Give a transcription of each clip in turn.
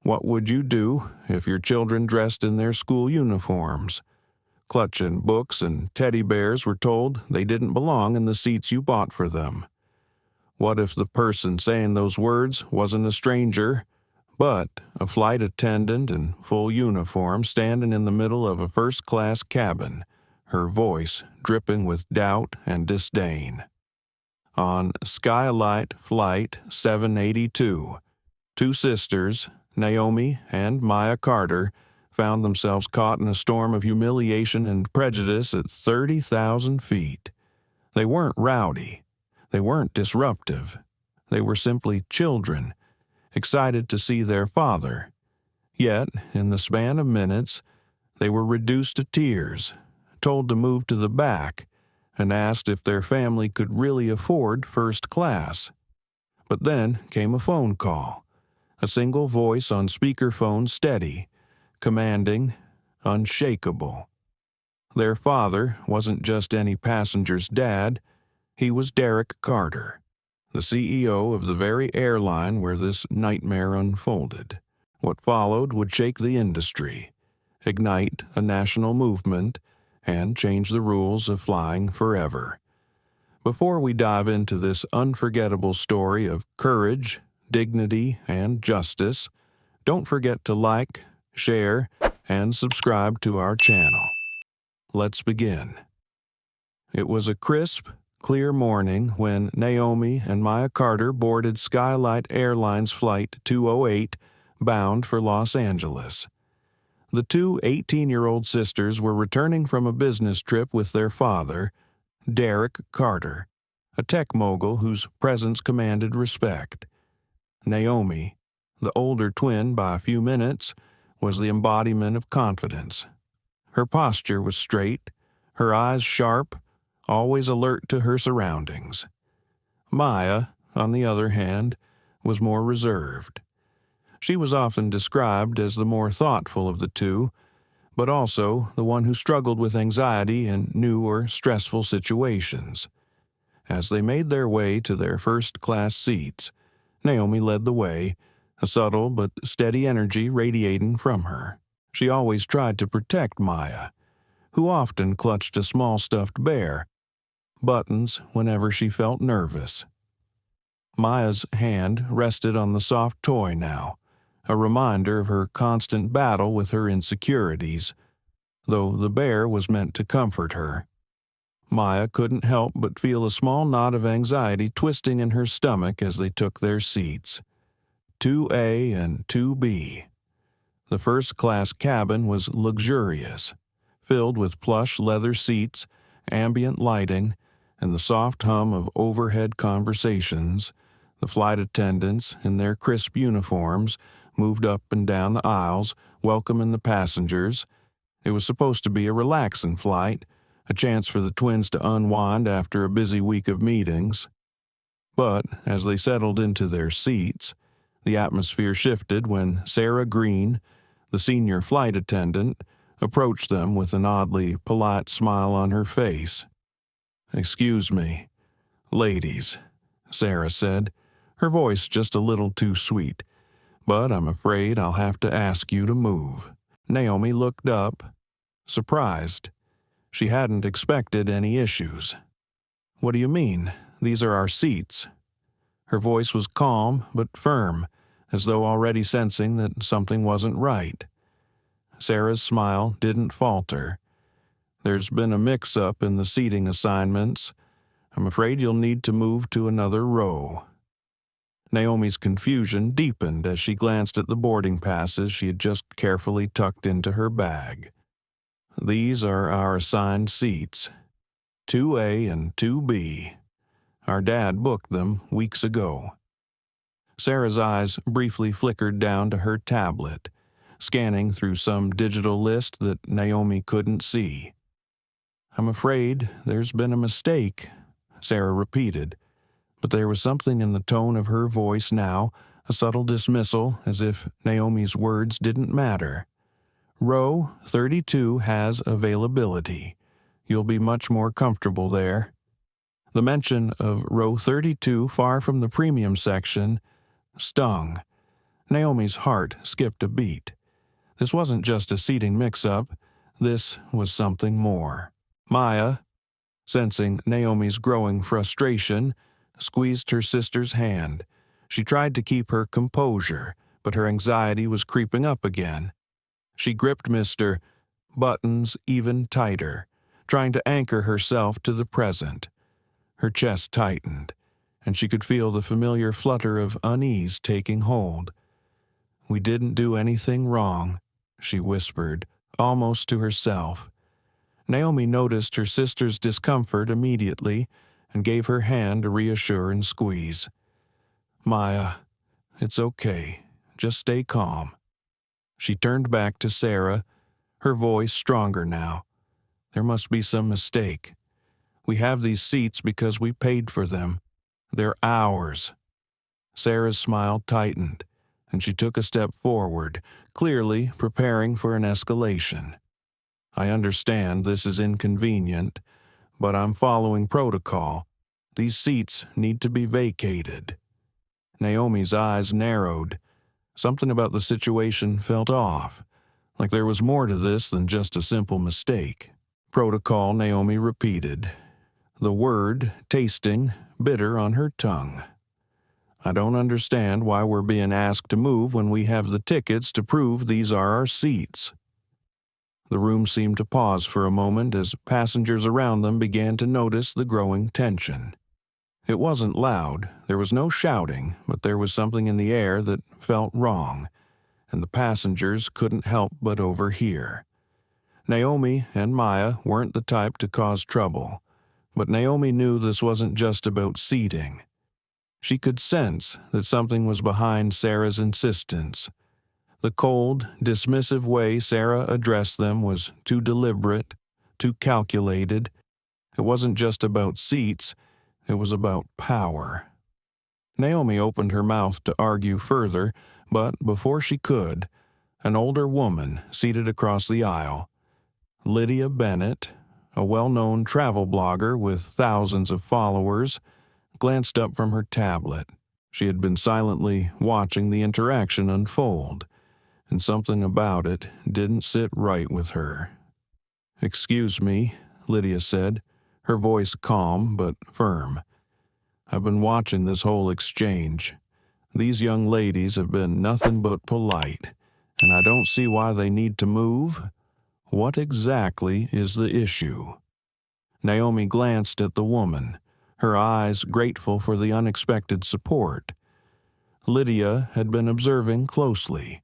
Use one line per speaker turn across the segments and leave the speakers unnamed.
What would you do if your children dressed in their school uniforms? Clutching books and teddy bears were told they didn't belong in the seats you bought for them. What if the person saying those words wasn't a stranger, but a flight attendant in full uniform standing in the middle of a first-class cabin, her voice dripping with doubt and disdain? On Skylight Flight 782, two sisters, Naomi and Maya Carter, found themselves caught in a storm of humiliation and prejudice at 30,000 feet. They weren't rowdy. They weren't disruptive. They were simply children, excited to see their father. Yet, in the span of minutes, they were reduced to tears, told to move to the back, and asked if their family could really afford first class. But then came a phone call, a single voice on speakerphone steady, commanding, unshakable. Their father wasn't just any passenger's dad, he was Derek Carter, the CEO of the very airline where this nightmare unfolded. What followed would shake the industry, ignite a national movement, and change the rules of flying forever. Before we dive into this unforgettable story of courage, dignity, and justice, don't forget to like, share, and subscribe to our channel. Let's begin. It was a crisp, clear morning when Naomi and Maya Carter boarded Skylight Airlines Flight 208, bound for Los Angeles. The two 18-year-old sisters were returning from a business trip with their father, Derek Carter, a tech mogul whose presence commanded respect. Naomi, the older twin by a few minutes, was the embodiment of confidence. Her posture was straight, her eyes sharp, always alert to her surroundings. Maya, on the other hand, was more reserved. She was often described as the more thoughtful of the two, but also the one who struggled with anxiety in new or stressful situations. As they made their way to their first-class seats, Naomi led the way, a subtle but steady energy radiating from her. She always tried to protect Maya, who often clutched a small stuffed bear, buttons whenever she felt nervous. Maya's hand rested on the soft toy now, a reminder of her constant battle with her insecurities, though the bear was meant to comfort her. Maya couldn't help but feel a small knot of anxiety twisting in her stomach as they took their seats. 2A and 2B. The first-class cabin was luxurious, filled with plush leather seats, ambient lighting, and the soft hum of overhead conversations. The flight attendants, in their crisp uniforms, moved up and down the aisles, welcoming the passengers. It was supposed to be a relaxing flight, a chance for the twins to unwind after a busy week of meetings. But as they settled into their seats, the atmosphere shifted when Sarah Green, the senior flight attendant, approached them with an oddly polite smile on her face. "Excuse me, ladies," Sarah said, her voice just a little too sweet, "but I'm afraid I'll have to ask you to move." Naomi looked up, surprised. She hadn't expected any issues. "What do you mean? These are our seats." Her voice was calm but firm, as though already sensing that something wasn't right. Sarah's smile didn't falter. "There's been a mix-up in the seating assignments. I'm afraid you'll need to move to another row." Naomi's confusion deepened as she glanced at the boarding passes she had just carefully tucked into her bag. "These are our assigned seats, 2A and 2B. Our dad booked them weeks ago." Sarah's eyes briefly flickered down to her tablet, scanning through some digital list that Naomi couldn't see. "I'm afraid there's been a mistake," Sarah repeated, but there was something in the tone of her voice now, a subtle dismissal, as if Naomi's words didn't matter. "Row 32 has availability. You'll be much more comfortable there." The mention of row 32 far from the premium section stung. Naomi's heart skipped a beat. This wasn't just a seating mix-up. This was something more. Maya, sensing Naomi's growing frustration, squeezed her sister's hand. She tried to keep her composure, but her anxiety was creeping up again. She gripped Mr. Buttons even tighter, trying to anchor herself to the present. Her chest tightened, and she could feel the familiar flutter of unease taking hold. "We didn't do anything wrong," she whispered, almost to herself. Naomi noticed her sister's discomfort immediately and gave her hand a reassuring squeeze. "Maya, it's okay. Just stay calm." She turned back to Sarah, her voice stronger now. "There must be some mistake. We have these seats because we paid for them. They're ours." Sarah's smile tightened, and she took a step forward, clearly preparing for an escalation. "I understand this is inconvenient, but I'm following protocol. These seats need to be vacated." Naomi's eyes narrowed. Something about the situation felt off, like there was more to this than just a simple mistake. "Protocol," Naomi repeated, the word tasting bitter on her tongue. "I don't understand why we're being asked to move when we have the tickets to prove these are our seats." The room seemed to pause for a moment as passengers around them began to notice the growing tension. It wasn't loud, there was no shouting, but there was something in the air that felt wrong, and the passengers couldn't help but overhear. Naomi and Maya weren't the type to cause trouble, but Naomi knew this wasn't just about seating. She could sense that something was behind Sarah's insistence. The cold, dismissive way Sarah addressed them was too deliberate, too calculated. It wasn't just about seats, it was about power. Naomi opened her mouth to argue further, but before she could, an older woman seated across the aisle, Lydia Bennett, a well-known travel blogger with thousands of followers, glanced up from her tablet. She had been silently watching the interaction unfold, and something about it didn't sit right with her. "Excuse me," Lydia said, her voice calm but firm. "I've been watching this whole exchange. These young ladies have been nothing but polite, and I don't see why they need to move. What exactly is the issue?" Naomi glanced at the woman, her eyes grateful for the unexpected support. Lydia had been observing closely,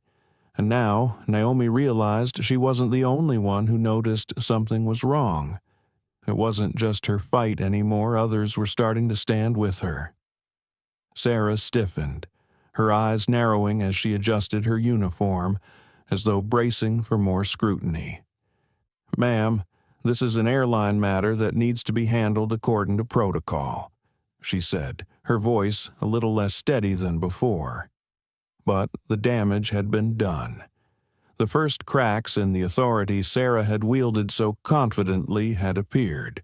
and now Naomi realized she wasn't the only one who noticed something was wrong. It wasn't just her fight anymore, others were starting to stand with her. Sarah stiffened, her eyes narrowing as she adjusted her uniform, as though bracing for more scrutiny. "Ma'am, this is an airline matter that needs to be handled according to protocol," she said, her voice a little less steady than before. But the damage had been done. The first cracks in the authority Sarah had wielded so confidently had appeared.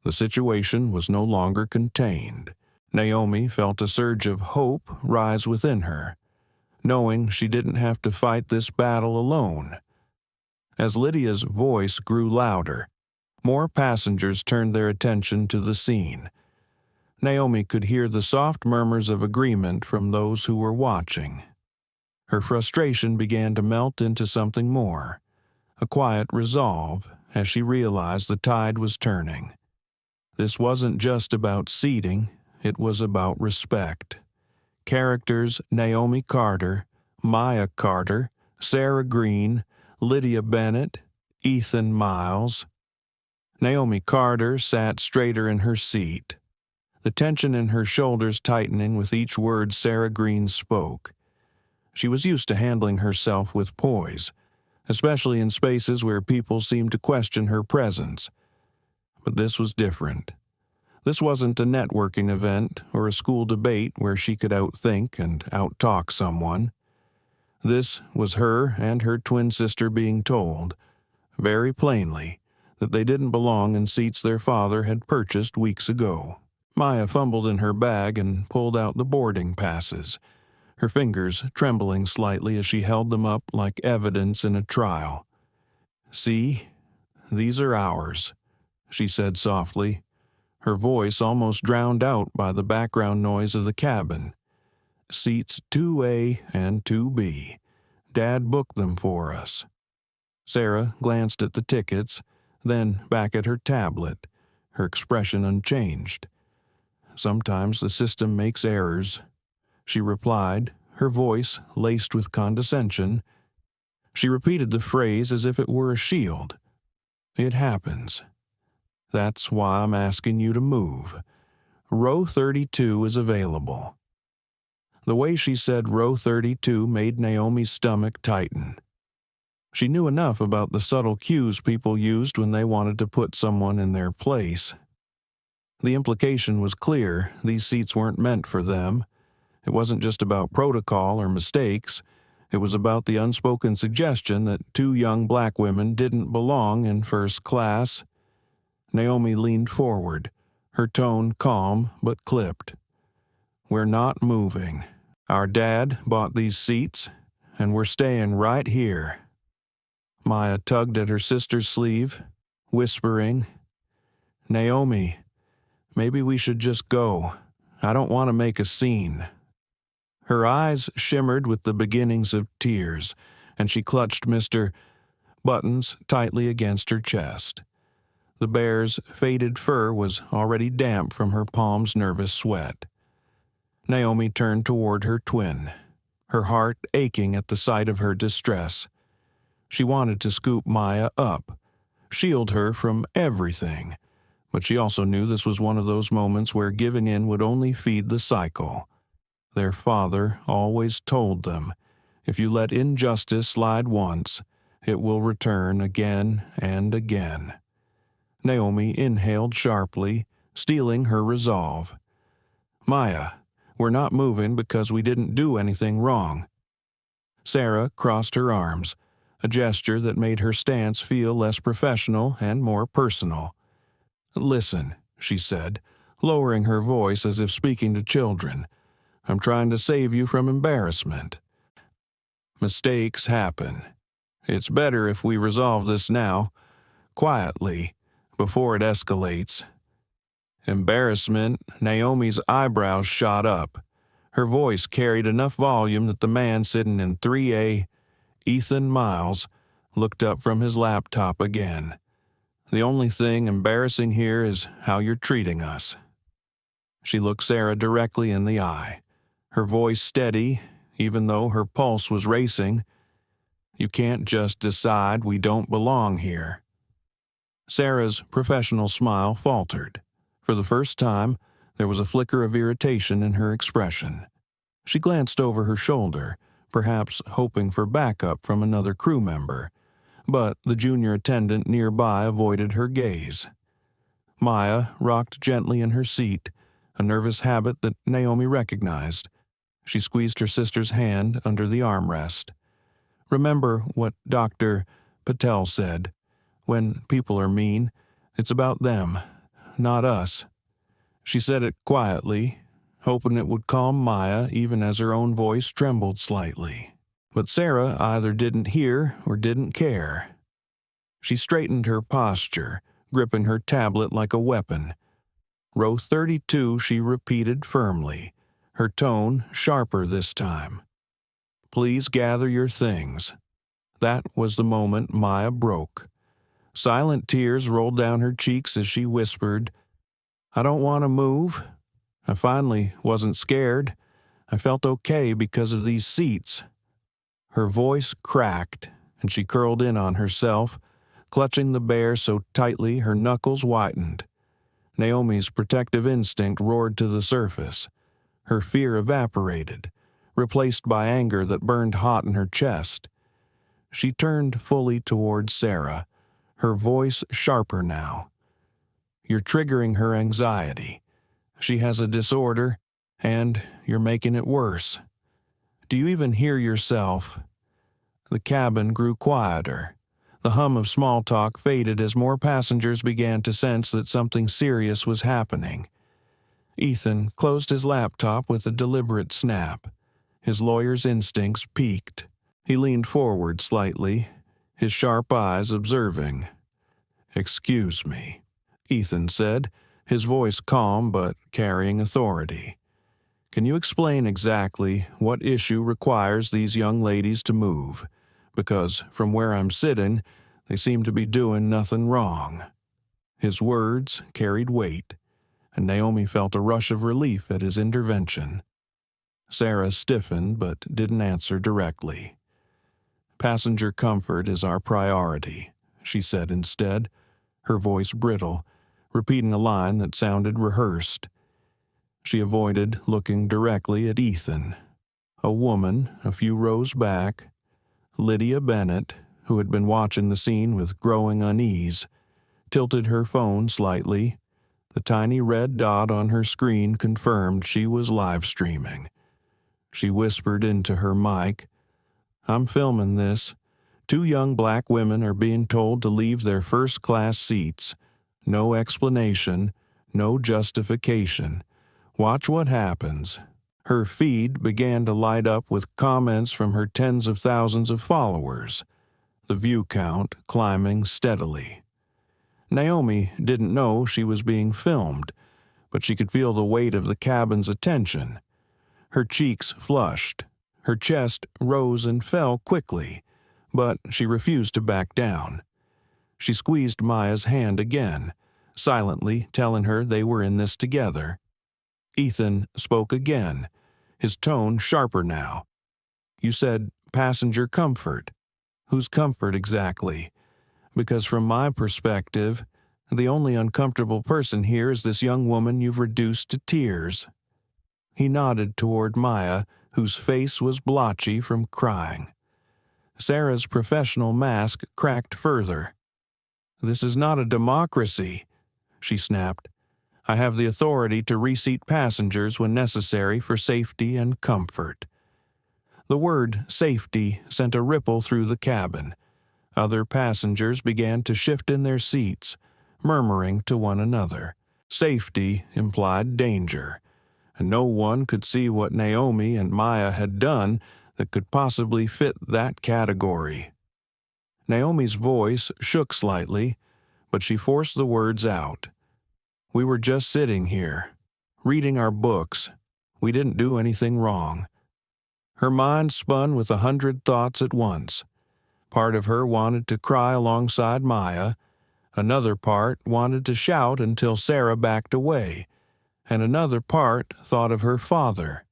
The situation was no longer contained. Naomi felt a surge of hope rise within her, knowing she didn't have to fight this battle alone. As Lydia's voice grew louder, more passengers turned their attention to the scene. Naomi could hear the soft murmurs of agreement from those who were watching. Her frustration began to melt into something more, a quiet resolve as she realized the tide was turning. This wasn't just about seating, it was about respect. Characters Naomi Carter, Maya Carter, Sarah Green, Lydia Bennett, Ethan Miles. Naomi Carter sat straighter in her seat, the tension in her shoulders tightening with each word Sarah Green spoke. She was used to handling herself with poise, especially in spaces where people seemed to question her presence. But this was different. This wasn't a networking event or a school debate where she could outthink and outtalk someone. This was her and her twin sister being told, very plainly, that they didn't belong in seats their father had purchased weeks ago. Maya fumbled in her bag and pulled out the boarding passes. her fingers trembling slightly as she held them up like evidence in a trial. "See, these are ours," she said softly, her voice almost drowned out by the background noise of the cabin. "Seats 2A and 2B. Dad booked them for us." Sarah glanced at the tickets, then back at her tablet, her expression unchanged. "Sometimes the system makes errors," she replied, her voice laced with condescension. She repeated the phrase as if it were a shield. "It happens. That's why I'm asking you to move. Row 32 is available." The way she said row 32 made Naomi's stomach tighten. She knew enough about the subtle cues people used when they wanted to put someone in their place. The implication was clear: these seats weren't meant for them. It wasn't just about protocol or mistakes. It was about the unspoken suggestion that two young black women didn't belong in first class. Naomi leaned forward, her tone calm but clipped. "We're not moving. Our dad bought these seats, and we're staying right here." Maya tugged at her sister's sleeve, whispering, "Naomi, maybe we should just go. I don't want to make a scene." Her eyes shimmered with the beginnings of tears, and she clutched Mr. Buttons tightly against her chest. The bear's faded fur was already damp from her palm's nervous sweat. Naomi turned toward her twin, her heart aching at the sight of her distress. She wanted to scoop Maya up, shield her from everything, but she also knew this was one of those moments where giving in would only feed the cycle. Their father always told them, if you let injustice slide once, it will return again and again. Naomi inhaled sharply, steeling her resolve. "Maya, we're not moving because we didn't do anything wrong." Sarah crossed her arms, a gesture that made her stance feel less professional and more personal. "Listen," she said, lowering her voice as if speaking to children. "I'm trying to save you from embarrassment. Mistakes happen. It's better if we resolve this now, quietly, before it escalates." Embarrassment. Naomi's eyebrows shot up. Her voice carried enough volume that the man sitting in 3A, Ethan Miles, looked up from his laptop again. "The only thing embarrassing here is how you're treating us." She looked Sarah directly in the eye, her voice steady, even though her pulse was racing. "You can't just decide we don't belong here." Sarah's professional smile faltered. For the first time, there was a flicker of irritation in her expression. She glanced over her shoulder, perhaps hoping for backup from another crew member, but the junior attendant nearby avoided her gaze. Maya rocked gently in her seat, a nervous habit that Naomi recognized. She squeezed her sister's hand under the armrest. "Remember what Dr. Patel said. When people are mean, it's about them, not us." She said it quietly, hoping it would calm Maya even as her own voice trembled slightly. But Sarah either didn't hear or didn't care. She straightened her posture, gripping her tablet like a weapon. "Row 32, she repeated firmly, her tone sharper this time. "Please gather your things." That was the moment Maya broke. Silent tears rolled down her cheeks as she whispered, "I don't want to move. I finally wasn't scared. I felt okay because of these seats." Her voice cracked, and she curled in on herself, clutching the bear so tightly her knuckles whitened. Naomi's protective instinct roared to the surface. Her fear evaporated, replaced by anger that burned hot in her chest. She turned fully towards Sarah, her voice sharper now. "You're triggering her anxiety. She has a disorder, and you're making it worse. Do you even hear yourself?" The cabin grew quieter. The hum of small talk faded as more passengers began to sense that something serious was happening. Ethan closed his laptop with a deliberate snap. His lawyer's instincts piqued. He leaned forward slightly, his sharp eyes observing. "Excuse me," Ethan said, his voice calm but carrying authority. "Can you explain exactly what issue requires these young ladies to move? Because from where I'm sitting, they seem to be doing nothing wrong." His words carried weight, and Naomi felt a rush of relief at his intervention. Sarah stiffened but didn't answer directly. "Passenger comfort is our priority," she said instead, her voice brittle, repeating a line that sounded rehearsed. She avoided looking directly at Ethan. A woman, a few rows back, Lydia Bennett, who had been watching the scene with growing unease, tilted her phone slightly. The tiny red dot on her screen confirmed she was live streaming. She whispered into her mic, "I'm filming this. 2 young black women are being told to leave their first-class seats. No explanation, no justification. Watch what happens." Her feed began to light up with comments from her tens of thousands of followers, the view count climbing steadily. Naomi didn't know she was being filmed, but she could feel the weight of the cabin's attention. Her cheeks flushed, her chest rose and fell quickly, but she refused to back down. She squeezed Maya's hand again, silently telling her they were in this together. Ethan spoke again, his tone sharper now. "You said passenger comfort. Whose comfort exactly? Because from my perspective, the only uncomfortable person here is this young woman you've reduced to tears." He nodded toward Maya, whose face was blotchy from crying. Sarah's professional mask cracked further. "This is not a democracy," she snapped. "I have the authority to reseat passengers when necessary for safety and comfort." The word safety sent a ripple through the cabin. Other passengers began to shift in their seats, murmuring to one another. Safety implied danger, and no one could see what Naomi and Maya had done that could possibly fit that category. Naomi's voice shook slightly, but she forced the words out. "We were just sitting here, reading our books. We didn't do anything wrong." Her mind spun with 100 thoughts at once. Part of her wanted to cry alongside Maya, another part wanted to shout until Sarah backed away, and another part thought of her father.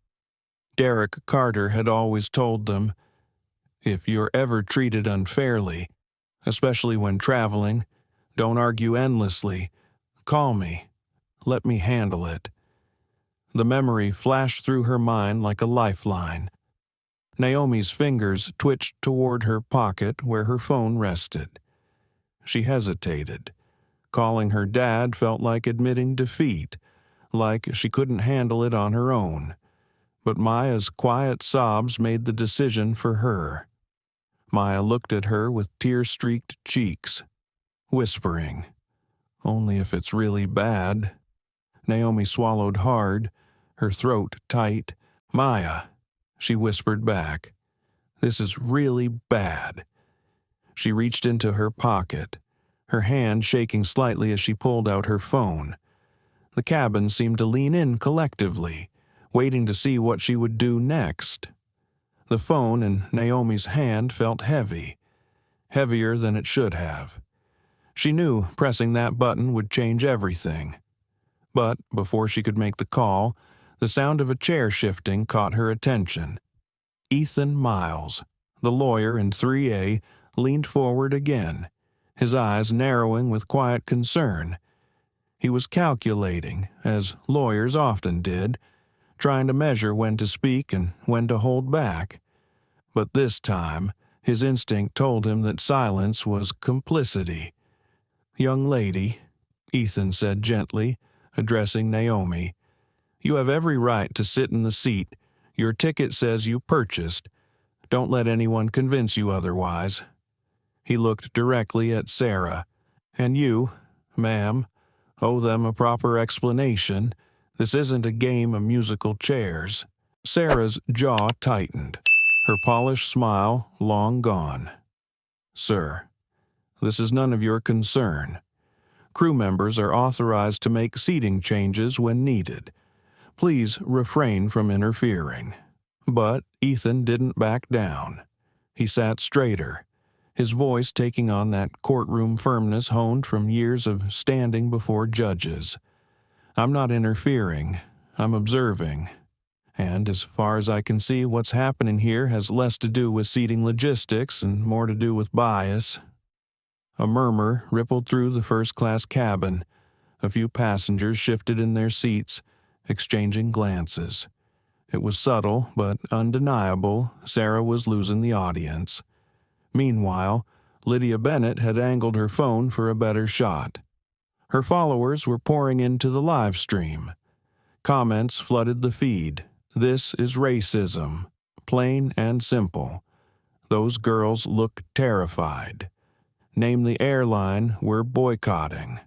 Derek Carter had always told them, "If you're ever treated unfairly, especially when traveling, don't argue endlessly. Call me. Let me handle it." The memory flashed through her mind like a lifeline. Naomi's fingers twitched toward her pocket where her phone rested. She hesitated. Calling her dad felt like admitting defeat, like she couldn't handle it on her own. But Maya's quiet sobs made the decision for her. Maya looked at her with tear-streaked cheeks, whispering, "Only if it's really bad." Naomi swallowed hard, her throat tight. "Maya," she whispered back, "this is really bad." She reached into her pocket, her hand shaking slightly as she pulled out her phone. The cabin seemed to lean in collectively, waiting to see what she would do next. The phone in Naomi's hand felt heavy, heavier than it should have. She knew pressing that button would change everything. But before she could make the call, the sound of a chair shifting caught her attention. Ethan Miles, the lawyer in 3A, leaned forward again, his eyes narrowing with quiet concern. He was calculating, as lawyers often did, trying to measure when to speak and when to hold back. But this time, his instinct told him that silence was complicity. "Young lady," Ethan said gently, addressing Naomi, "you have every right to sit in the seat your ticket says you purchased. Don't let anyone convince you otherwise." He looked directly at Sarah. "And you, ma'am, owe them a proper explanation. This isn't a game of musical chairs." Sarah's jaw tightened, her polished smile long gone. "Sir, this is none of your concern. Crew members are authorized to make seating changes when needed. Please refrain from interfering." But Ethan didn't back down. He sat straighter, his voice taking on that courtroom firmness honed from years of standing before judges. "I'm not interfering. I'm observing. And as far as I can see, what's happening here has less to do with seating logistics and more to do with bias." A murmur rippled through the first-class cabin. A few passengers shifted in their seats, exchanging glances. It was subtle, but undeniable. Sarah was losing the audience. Meanwhile, Lydia Bennett had angled her phone for a better shot. Her followers were pouring into the live stream. Comments flooded the feed. "This is racism. Plain and simple. Those girls look terrified. Name the airline we're boycotting."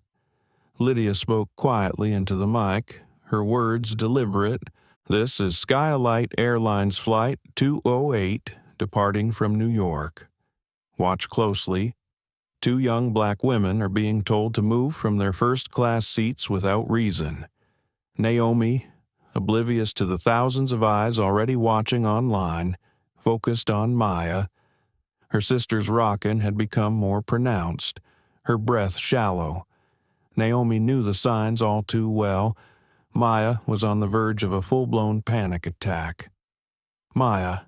Lydia spoke quietly into the mic, her words deliberate. "This is Skylight Airlines Flight 208, departing from New York. Watch closely. 2 young black women are being told to move from their first-class seats without reason. Naomi, oblivious to the thousands of eyes already watching online, focused on Maya. Her sister's rocking had become more pronounced, her breath shallow. Naomi knew the signs all too well. Maya was on the verge of a full-blown panic attack. "Maya."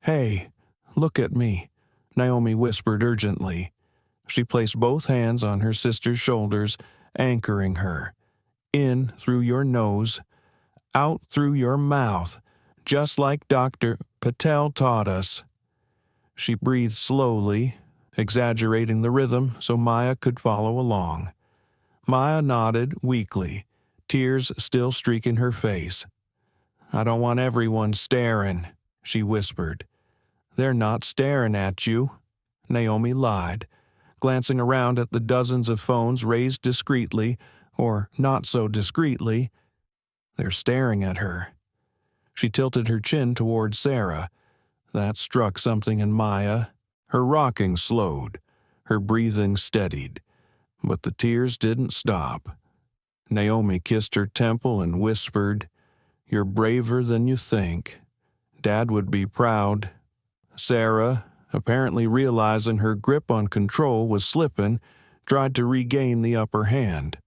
"Hey, look at me," Naomi whispered urgently. She placed both hands on her sister's shoulders, anchoring her. "In through your nose, out through your mouth, just like Dr. Patel taught us." She breathed slowly, exaggerating the rhythm so Maya could follow along. Maya nodded weakly, tears still streaking her face. "I don't want everyone staring," she whispered. "They're not staring at you," Naomi lied, glancing around at the dozens of phones raised discreetly, or not so discreetly. "They're staring at her." She tilted her chin toward Sarah. That struck something in Maya. Her rocking slowed, her breathing steadied, but the tears didn't stop. Naomi kissed her temple and whispered, "You're braver than you think. Dad would be proud." Sarah, apparently realizing her grip on control was slipping, tried to regain the upper hand.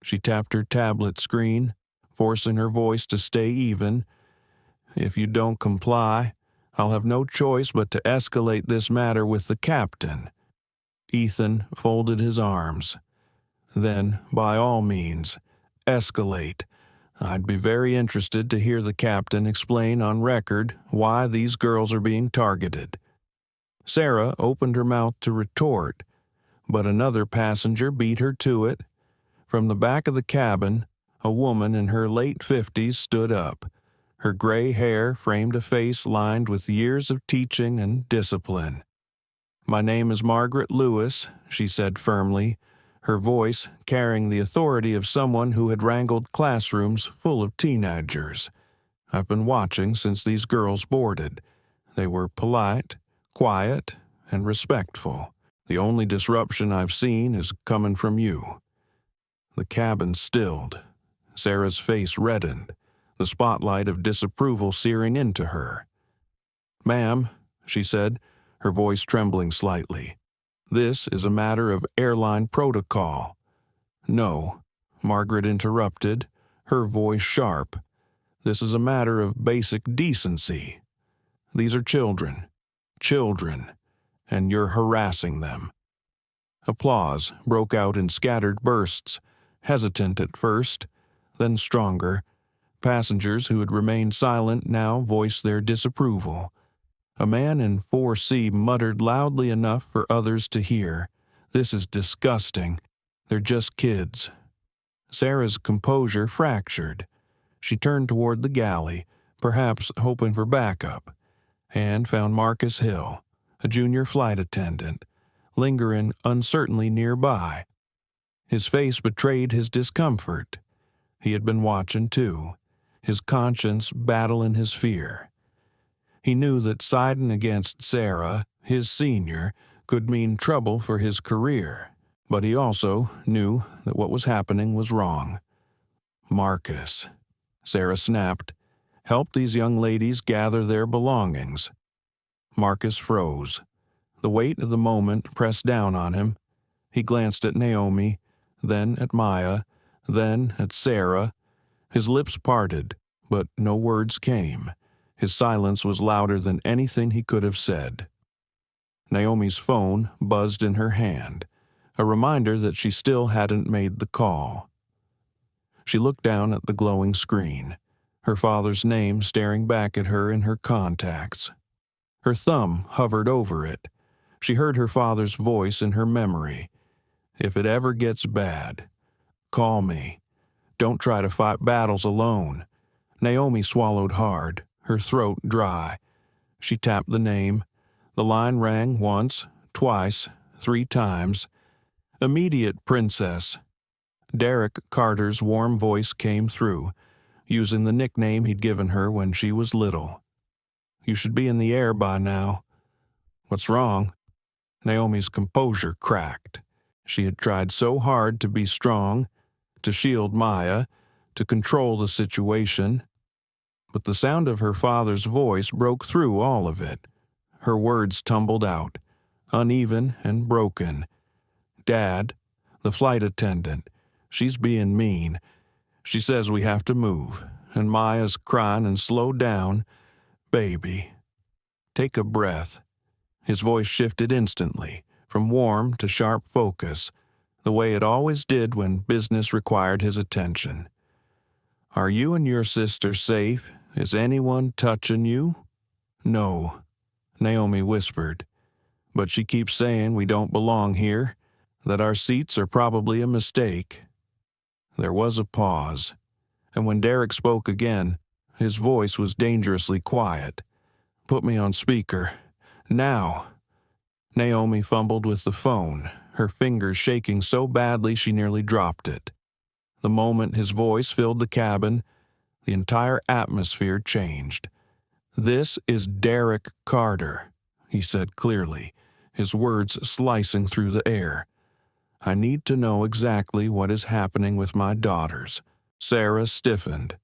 She tapped her tablet screen, forcing her voice to stay even. "If you don't comply, I'll have no choice but to escalate this matter with the captain." Ethan folded his arms. "Then, by all means, escalate. I'd be very interested to hear the captain explain on record why these girls are being targeted." Sarah opened her mouth to retort, but another passenger beat her to it. From the back of the cabin, a woman in her late 50s stood up. Her gray hair framed a face lined with years of teaching and discipline. "My name is Margaret Lewis," she said firmly, her voice carrying the authority of someone who had wrangled classrooms full of teenagers. "I've been watching since these girls boarded. They were polite, quiet, and respectful. The only disruption I've seen is coming from you." The cabin stilled. Sarah's face reddened, the spotlight of disapproval searing into her. "Ma'am," she said, her voice trembling slightly, "this is a matter of airline protocol." "No," Margaret interrupted, her voice sharp. "This is a matter of basic decency. These are children, and you're harassing them." Applause broke out in scattered bursts, hesitant at first, then stronger. Passengers who had remained silent now voiced their disapproval. A man in 4C muttered loudly enough for others to hear, "This is disgusting. They're just kids." Sarah's composure fractured. She turned toward the galley, perhaps hoping for backup, and found Marcus Hill, a junior flight attendant, lingering uncertainly nearby. His face betrayed his discomfort. He had been watching too, his conscience battling his fear. He knew that siding against Sarah, his senior, could mean trouble for his career, but he also knew that what was happening was wrong. Marcus, Sarah snapped, help these young ladies gather their belongings. Marcus froze. The weight of the moment pressed down on him. He glanced at Naomi, then at Maya, then at Sarah. His lips parted, but no words came. His silence was louder than anything he could have said. Naomi's phone buzzed in her hand, a reminder that she still hadn't made the call. She looked down at the glowing screen, her father's name staring back at her in her contacts. Her thumb hovered over it. She heard her father's voice in her memory. If it ever gets bad, call me. Don't try to fight battles alone. Naomi swallowed hard, her throat dry. She tapped the name. The line rang once, twice, 3 times. Immediate princess. Derek Carter's warm voice came through, using the nickname he'd given her when she was little. You should be in the air by now. What's wrong? Naomi's composure cracked. She had tried so hard to be strong, to shield Maya, to control the situation. But the sound of her father's voice broke through all of it. Her words tumbled out, uneven and broken. Dad, the flight attendant, she's being mean. She says we have to move, and Maya's crying and slow down. Baby, take a breath. His voice shifted instantly, from warm to sharp focus, the way it always did when business required his attention. Are you and your sister safe? Is anyone touching you? No, Naomi whispered. But she keeps saying we don't belong here, that our seats are probably a mistake. There was a pause, and when Derek spoke again, his voice was dangerously quiet. Put me on speaker. Now. Naomi fumbled with the phone, her fingers shaking so badly she nearly dropped it. The moment his voice filled the cabin, the entire atmosphere changed. This is Derek Carter, he said clearly, his words slicing through the air. I need to know exactly what is happening with my daughters. Sarah stiffened.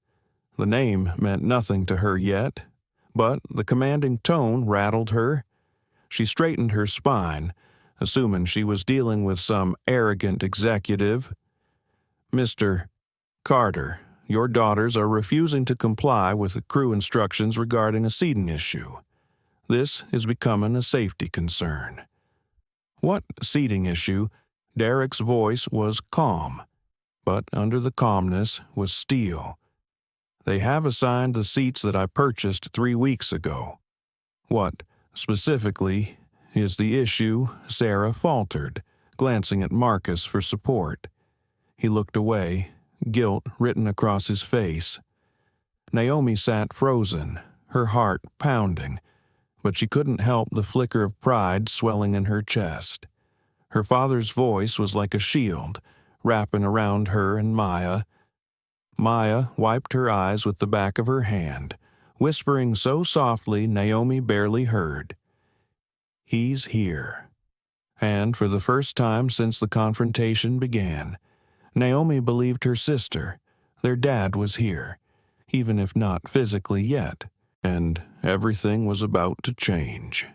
The name meant nothing to her yet, but the commanding tone rattled her. She straightened her spine, assuming she was dealing with some arrogant executive. Mr. Carter, your daughters are refusing to comply with the crew instructions regarding a seating issue. This is becoming a safety concern. What seating issue? Derek's voice was calm, but under the calmness was steel. They have assigned the seats that I purchased 3 weeks ago. What, specifically, is the issue? Sarah faltered, glancing at Marcus for support. He looked away, guilt written across his face. Naomi sat frozen, her heart pounding, but she couldn't help the flicker of pride swelling in her chest. Her father's voice was like a shield, wrapping around her and Maya. Maya wiped her eyes with the back of her hand, whispering so softly Naomi barely heard. He's here. And for the first time since the confrontation began, Naomi believed her sister, their dad, was here, even if not physically yet, and everything was about to change.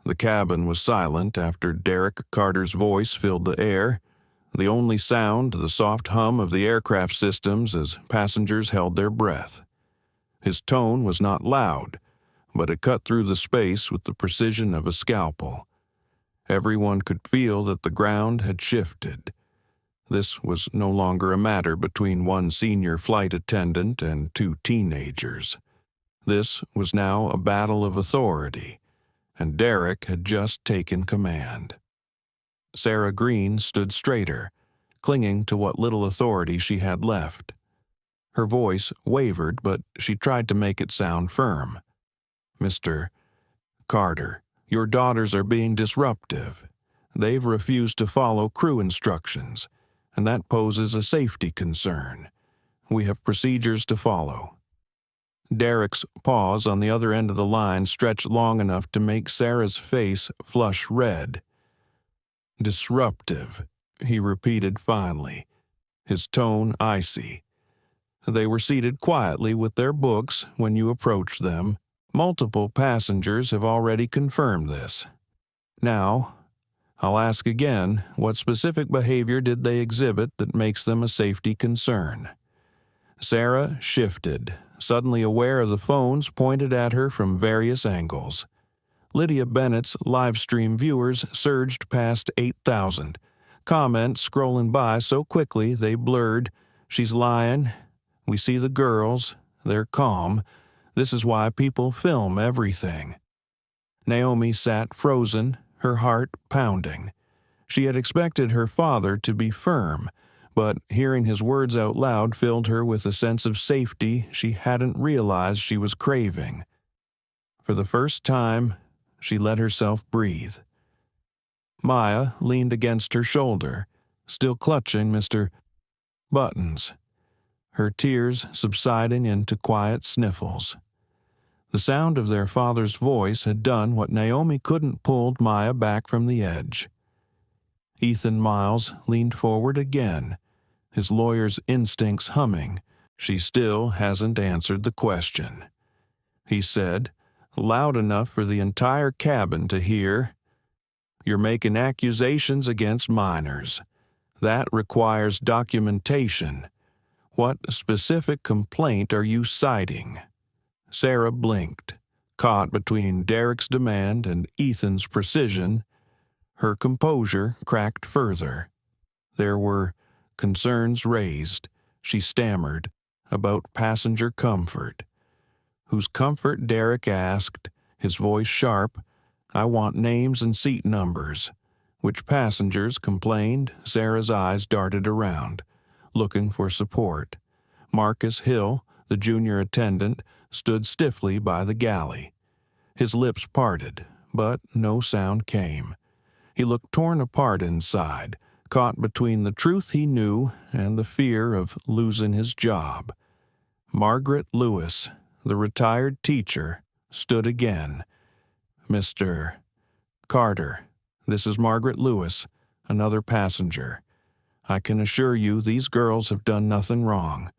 The cabin was silent after Derek Carter's voice filled the air, the only sound the soft hum of the aircraft systems as passengers held their breath. His tone was not loud, but it cut through the space with the precision of a scalpel. Everyone could feel that the ground had shifted. This was no longer a matter between one senior flight attendant and 2 teenagers. This was now a battle of authority, and Derek had just taken command. Sarah Green stood straighter, clinging to what little authority she had left. Her voice wavered, but she tried to make it sound firm. Mr. Carter, your daughters are being disruptive. They've refused to follow crew instructions, and that poses a safety concern. We have procedures to follow." Derek's pause on the other end of the line stretched long enough to make Sarah's face flush red. "Disruptive," he repeated finally, his tone icy. They were seated quietly with their books when you approached them. Multiple passengers have already confirmed this. Now, I'll ask again, what specific behavior did they exhibit that makes them a safety concern? Sarah shifted, suddenly aware of the phones pointed at her from various angles. Lydia Bennett's Livestream viewers surged past 8,000. Comments scrolling by so quickly they blurred, "She's lying. We see the girls. They're calm. This is why people film everything." Naomi sat frozen, her heart pounding. She had expected her father to be firm, but hearing his words out loud filled her with a sense of safety she hadn't realized she was craving. For the first time, she let herself breathe. Maya leaned against her shoulder, still clutching Mr. Buttons, her tears subsiding into quiet sniffles. The sound of their father's voice had done what Naomi couldn't pull Maya back from the edge. Ethan Miles leaned forward again, his lawyer's instincts humming. "She still hasn't answered the question," he said, loud enough for the entire cabin to hear. "You're making accusations against minors. That requires documentation. What specific complaint are you citing?" Sarah blinked, caught between Derek's demand and Ethan's precision. Her composure cracked further. There were concerns raised, she stammered, about passenger comfort. "Whose comfort?" Derek asked, his voice sharp. "I want names and seat numbers." Which passengers complained? Sarah's eyes darted around, looking for support. Marcus Hill, the junior attendant, stood stiffly by the galley. His lips parted, but no sound came. He looked torn apart inside, caught between the truth he knew and the fear of losing his job. Margaret Lewis, the retired teacher, stood again. "Mr. Carter, this is Margaret Lewis, another passenger. I can assure you these girls have done nothing wrong.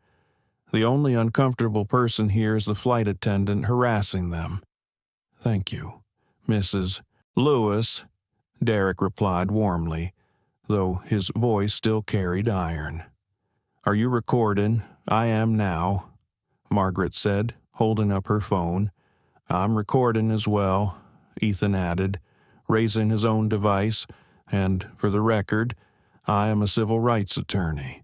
The only uncomfortable person here is the flight attendant harassing them." "Thank you, Mrs. Lewis," Derek replied warmly, though his voice still carried iron. "Are you recording?" "I am now," Margaret said, holding up her phone. "I'm recording as well," Ethan added, raising his own device, "and, for the record, I am a civil rights attorney.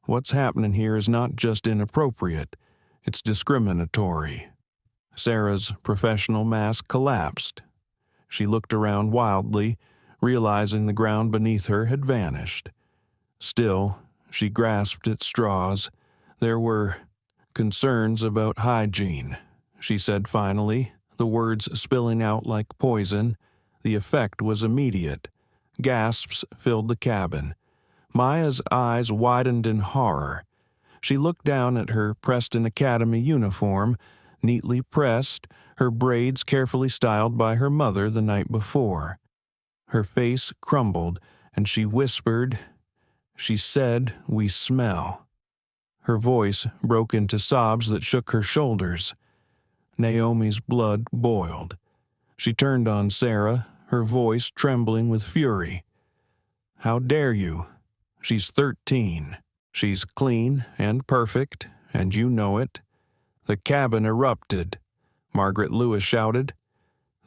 What's happening here is not just inappropriate, it's discriminatory." Sarah's professional mask collapsed. She looked around wildly, realizing the ground beneath her had vanished. Still, she grasped at straws. "There were concerns about hygiene," she said finally, the words spilling out like poison. The effect was immediate. Gasps filled the cabin. Maya's eyes widened in horror. She looked down at her Preston Academy uniform, neatly pressed, her braids carefully styled by her mother the night before. Her face crumbled, and she whispered, "She said we smell." Her voice broke into sobs that shook her shoulders. Naomi's blood boiled. She turned on Sarah, her voice trembling with fury. "How dare you? She's 13. She's clean and perfect, and you know it." The cabin erupted. Margaret Lewis shouted.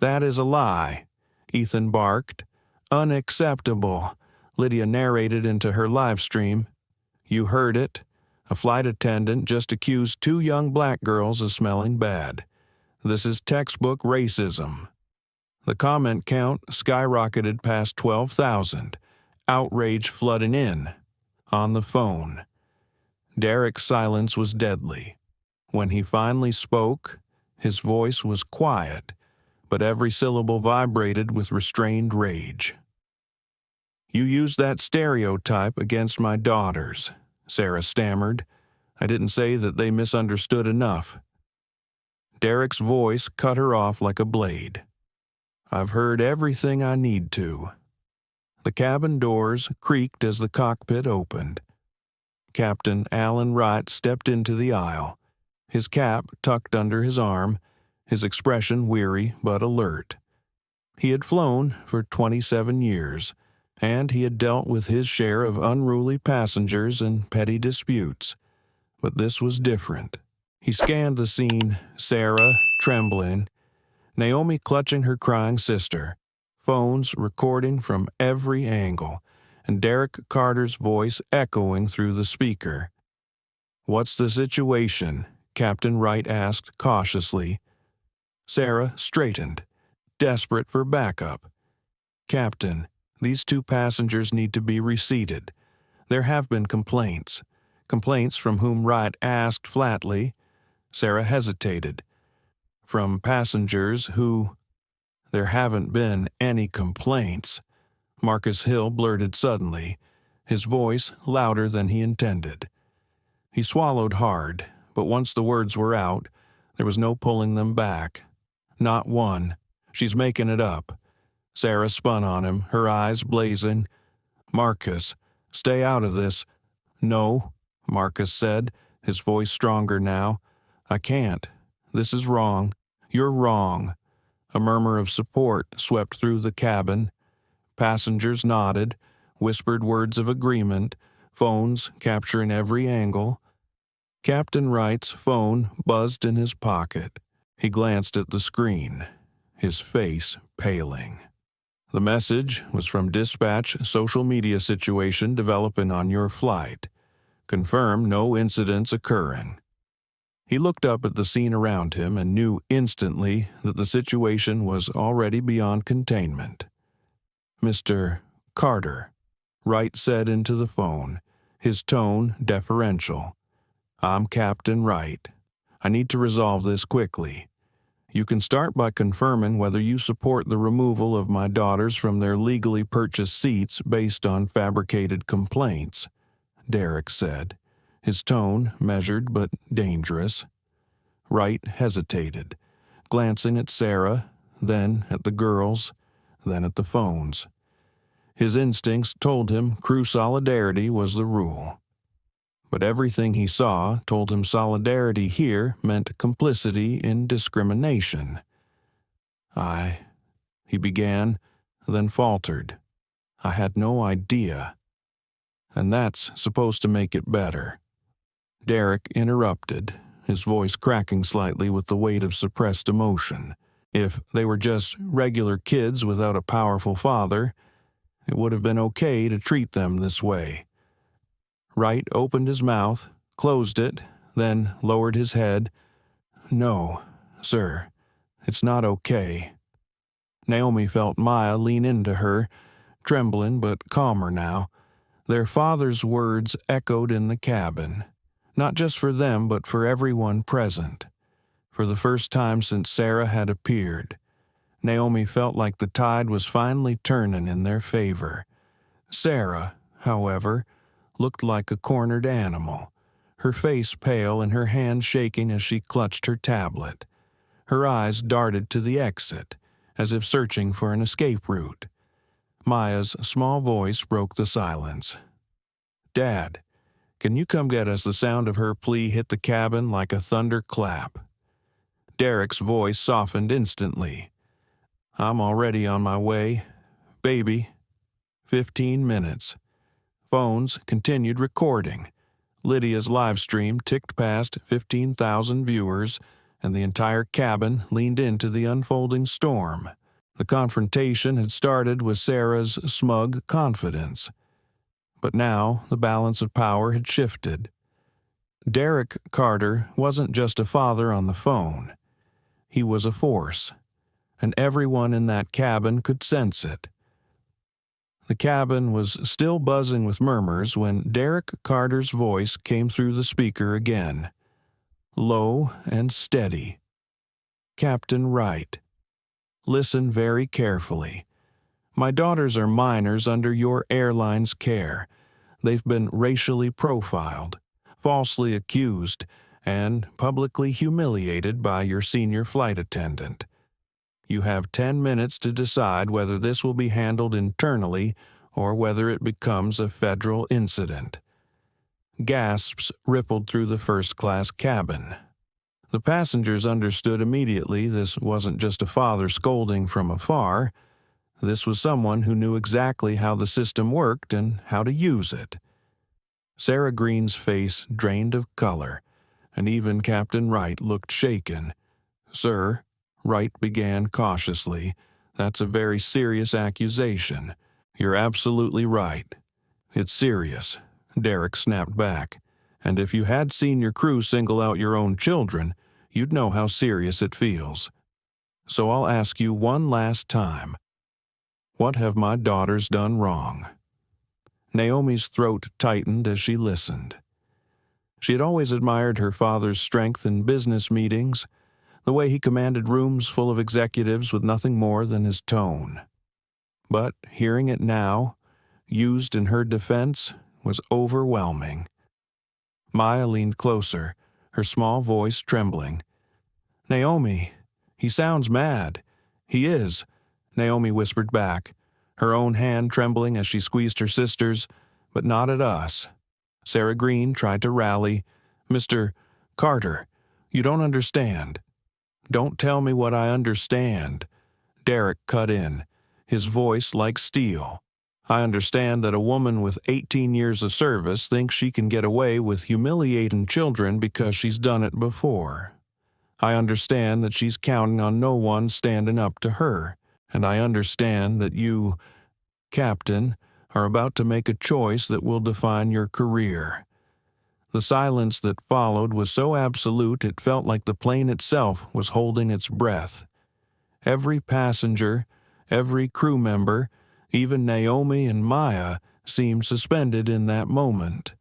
"That is a lie," Ethan barked. "Unacceptable," Lydia narrated into her live stream. "You heard it. A flight attendant just accused 2 young black girls of smelling bad. This is textbook racism." The comment count skyrocketed past 12,000. Outrage flooding in. On the phone. Derek's silence was deadly. When he finally spoke, his voice was quiet, but every syllable vibrated with restrained rage. "You used that stereotype against my daughters," Sarah stammered. I didn't say that they misunderstood enough." Derek's voice cut her off like a blade. "I've heard everything I need to." The cabin doors creaked as the cockpit opened. Captain Alan Wright stepped into the aisle, his cap tucked under his arm, his expression weary but alert. He had flown for 27 years, and he had dealt with his share of unruly passengers and petty disputes. But this was different. He scanned the scene, Sarah trembling, Naomi clutching her crying sister, phones recording from every angle, and Derek Carter's voice echoing through the speaker. "What's the situation?" Captain Wright asked cautiously. Sarah straightened, desperate for backup. "Captain, these 2 passengers need to be reseated. There have been complaints. Complaints from whom Wright asked flatly." Sarah hesitated. "From passengers who—" "There haven't been any complaints," Marcus Hill blurted suddenly, his voice louder than he intended. He swallowed hard, but once the words were out, there was no pulling them back. "Not one. She's making it up." Sarah spun on him, her eyes blazing. "Marcus, stay out of this." "No," Marcus said, his voice stronger now. "I can't. This is wrong. You're wrong." A murmur of support swept through the cabin. Passengers nodded, whispered words of agreement, phones capturing every angle. Captain Wright's phone buzzed in his pocket. He glanced at the screen, his face paling. The message was from dispatch: social media situation developing on your flight. Confirm no incidents occurring. He looked up at the scene around him and knew instantly that the situation was already beyond containment. "Mr. Carter," Wright said into the phone, his tone deferential. "I'm Captain Wright. I need to resolve this quickly. You can start by confirming whether you support the removal of my daughters from their legally purchased seats based on fabricated complaints," Derek said, his tone measured but dangerous. Wright hesitated, glancing at Sarah, then at the girls, then at the phones. His instincts told him crew solidarity was the rule. But everything he saw told him solidarity here meant complicity in discrimination. He began, then faltered. "I had no idea." "And that's supposed to make it better." Derek interrupted, his voice cracking slightly with the weight of suppressed emotion. If they were just regular kids without a powerful father, it would have been okay to treat them this way. Wright opened his mouth, closed it, then lowered his head. "No, sir, it's not okay." Naomi felt Maya lean into her, trembling but calmer now. Their father's words echoed in the cabin, not just for them but for everyone present. For the first time since Sarah had appeared, Naomi felt like the tide was finally turning in their favor. Sarah, however, looked like a cornered animal, her face pale and her hand shaking as she clutched her tablet. Her eyes darted to the exit, as if searching for an escape route. Maya's small voice broke the silence. "Dad, can you come get us?" The sound of her plea hit the cabin like a thunderclap. Derek's voice softened instantly. "I'm already on my way. Baby, 15 minutes. Phones continued recording. Lydia's live stream ticked past 15,000 viewers, and the entire cabin leaned into the unfolding storm. The confrontation had started with Sarah's smug confidence. But now the balance of power had shifted. Derek Carter wasn't just a father on the phone. He was a force, and everyone in that cabin could sense it. The cabin was still buzzing with murmurs when Derek Carter's voice came through the speaker again, low and steady. "Captain Wright, listen very carefully. My daughters are minors under your airline's care. They've been racially profiled, falsely accused and publicly humiliated by your senior flight attendant. You have 10 minutes to decide whether this will be handled internally or whether it becomes a federal incident." Gasps rippled through the first-class cabin. The passengers understood immediately this wasn't just a father scolding from afar. This was someone who knew exactly how the system worked and how to use it. Sarah Green's face drained of color, and even Captain Wright looked shaken. "Sir," Wright began cautiously, "that's a very serious accusation. You're absolutely right. It's serious," Derek snapped back. "And if you had seen your crew single out your own children, you'd know how serious it feels. So I'll ask you one last time. What have my daughters done wrong?" Naomi's throat tightened as she listened. She had always admired her father's strength in business meetings, the way he commanded rooms full of executives with nothing more than his tone. But hearing it now, used in her defense, was overwhelming. Maya leaned closer, her small voice trembling. "Naomi, he sounds mad." "He is," Naomi whispered back, her own hand trembling as she squeezed her sister's, "but not at us." Sarah Green tried to rally. "Mr. Carter, you don't understand." "Don't tell me what I understand," Derek cut in, his voice like steel. "I understand that a woman with 18 years of service thinks she can get away with humiliating children because she's done it before. I understand that she's counting on no one standing up to her, and I understand that you, Captain, are about to make a choice that will define your career." The silence that followed was so absolute it felt like the plane itself was holding its breath. Every passenger, every crew member, even Naomi and Maya seemed suspended in that moment.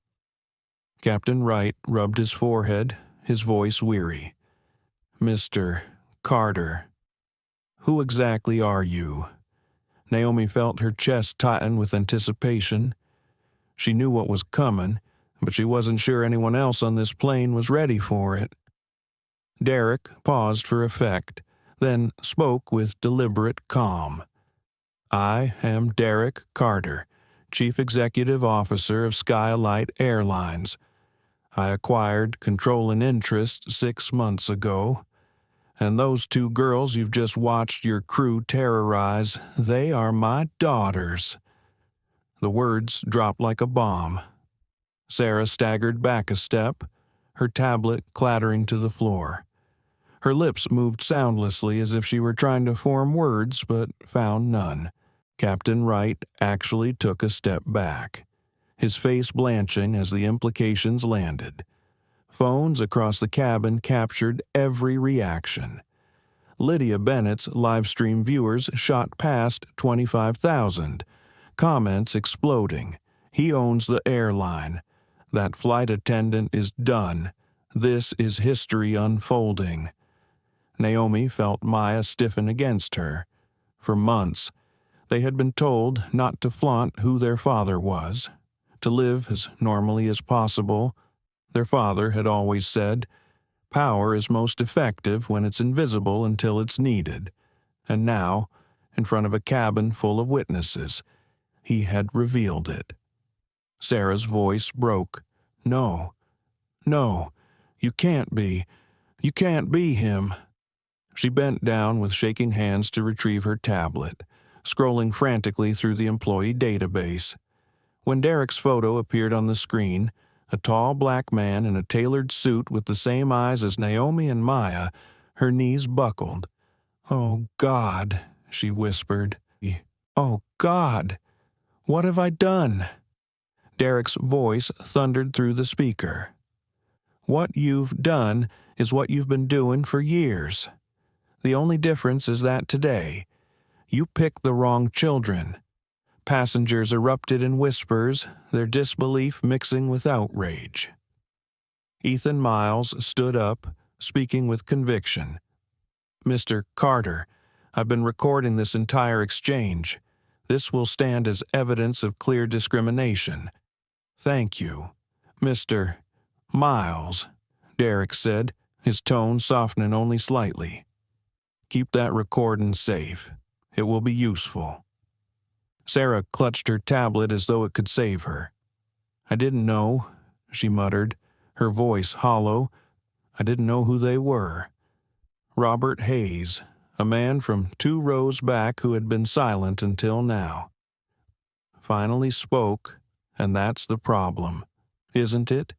Captain Wright rubbed his forehead, his voice weary. "Mr. Carter, who exactly are you?" Naomi felt her chest tighten with anticipation. She knew what was coming, but she wasn't sure anyone else on this plane was ready for it. Derek paused for effect, then spoke with deliberate calm. "I am Derek Carter, Chief Executive Officer of Skylight Airlines. I acquired controlling interest 6 months ago. And those 2 girls you've just watched your crew terrorize, they are my daughters." The words dropped like a bomb. Sarah staggered back a step, her tablet clattering to the floor. Her lips moved soundlessly as if she were trying to form words but found none. Captain Wright actually took a step back, his face blanching as the implications landed. Phones across the cabin captured every reaction. Lydia Bennett's Livestream viewers shot past 25,000, comments exploding. "He owns the airline. That flight attendant is done. This is history unfolding." Naomi felt Maya stiffen against her. For months, they had been told not to flaunt who their father was, to live as normally as possible. Their father had always said, "Power is most effective when it's invisible until it's needed." And now, in front of a cabin full of witnesses, he had revealed it. Sarah's voice broke. No, you can't be him." She bent down with shaking hands to retrieve her tablet, scrolling frantically through the employee database. When Derek's photo appeared on the screen, a tall black man in a tailored suit with the same eyes as Naomi and Maya, her knees buckled. "Oh, God," she whispered. "Oh, God, what have I done?" Derek's voice thundered through the speaker. "What you've done is what you've been doing for years. The only difference is that today, you picked the wrong children." Passengers erupted in whispers, their disbelief mixing with outrage. Ethan Miles stood up, speaking with conviction. "Mr. Carter, I've been recording this entire exchange. This will stand as evidence of clear discrimination. Thank you. Mr. "Miles," Derek said, his tone softening only slightly. "Keep that recording safe. It will be useful." Sarah clutched her tablet as though it could save her. "I didn't know," she muttered, her voice hollow. "I didn't know who they were." Robert Hayes, a man from 2 rows back who had been silent until now, finally spoke, and that's the problem, isn't it?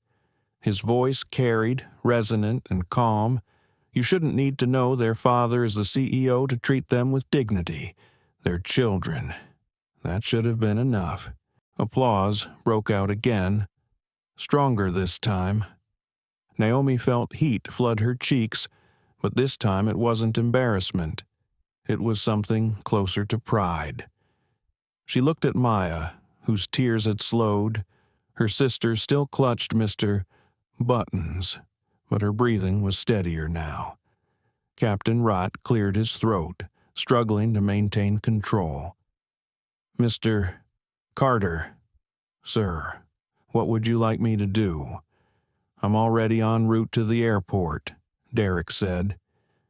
His voice carried, resonant and calm. You shouldn't need to know their father is the CEO to treat them with dignity. They're children. That should have been enough. Applause broke out again, stronger this time. Naomi felt heat flood her cheeks, but this time it wasn't embarrassment. It was something closer to pride. She looked at Maya, whose tears had slowed. Her sister still clutched Mr. Buttons, but her breathing was steadier now. Captain Wright cleared his throat, struggling to maintain control. "Mr. Carter, sir, what would you like me to do?" "I'm already en route to the airport," Derek said.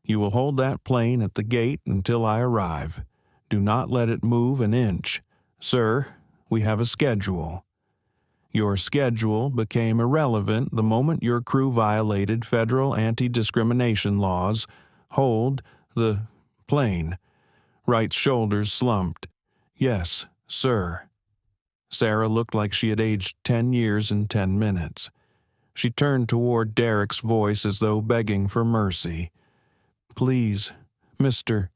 "You will hold that plane at the gate until I arrive. Do not let it move an inch. Sir, we have a schedule." "Your schedule became irrelevant the moment your crew violated federal anti-discrimination laws. Hold the plane." Wright's shoulders slumped. "Yes, sir." Sarah looked like she had aged 10 years in 10 minutes. She turned toward Derek's voice as though begging for mercy. "Please, Mr.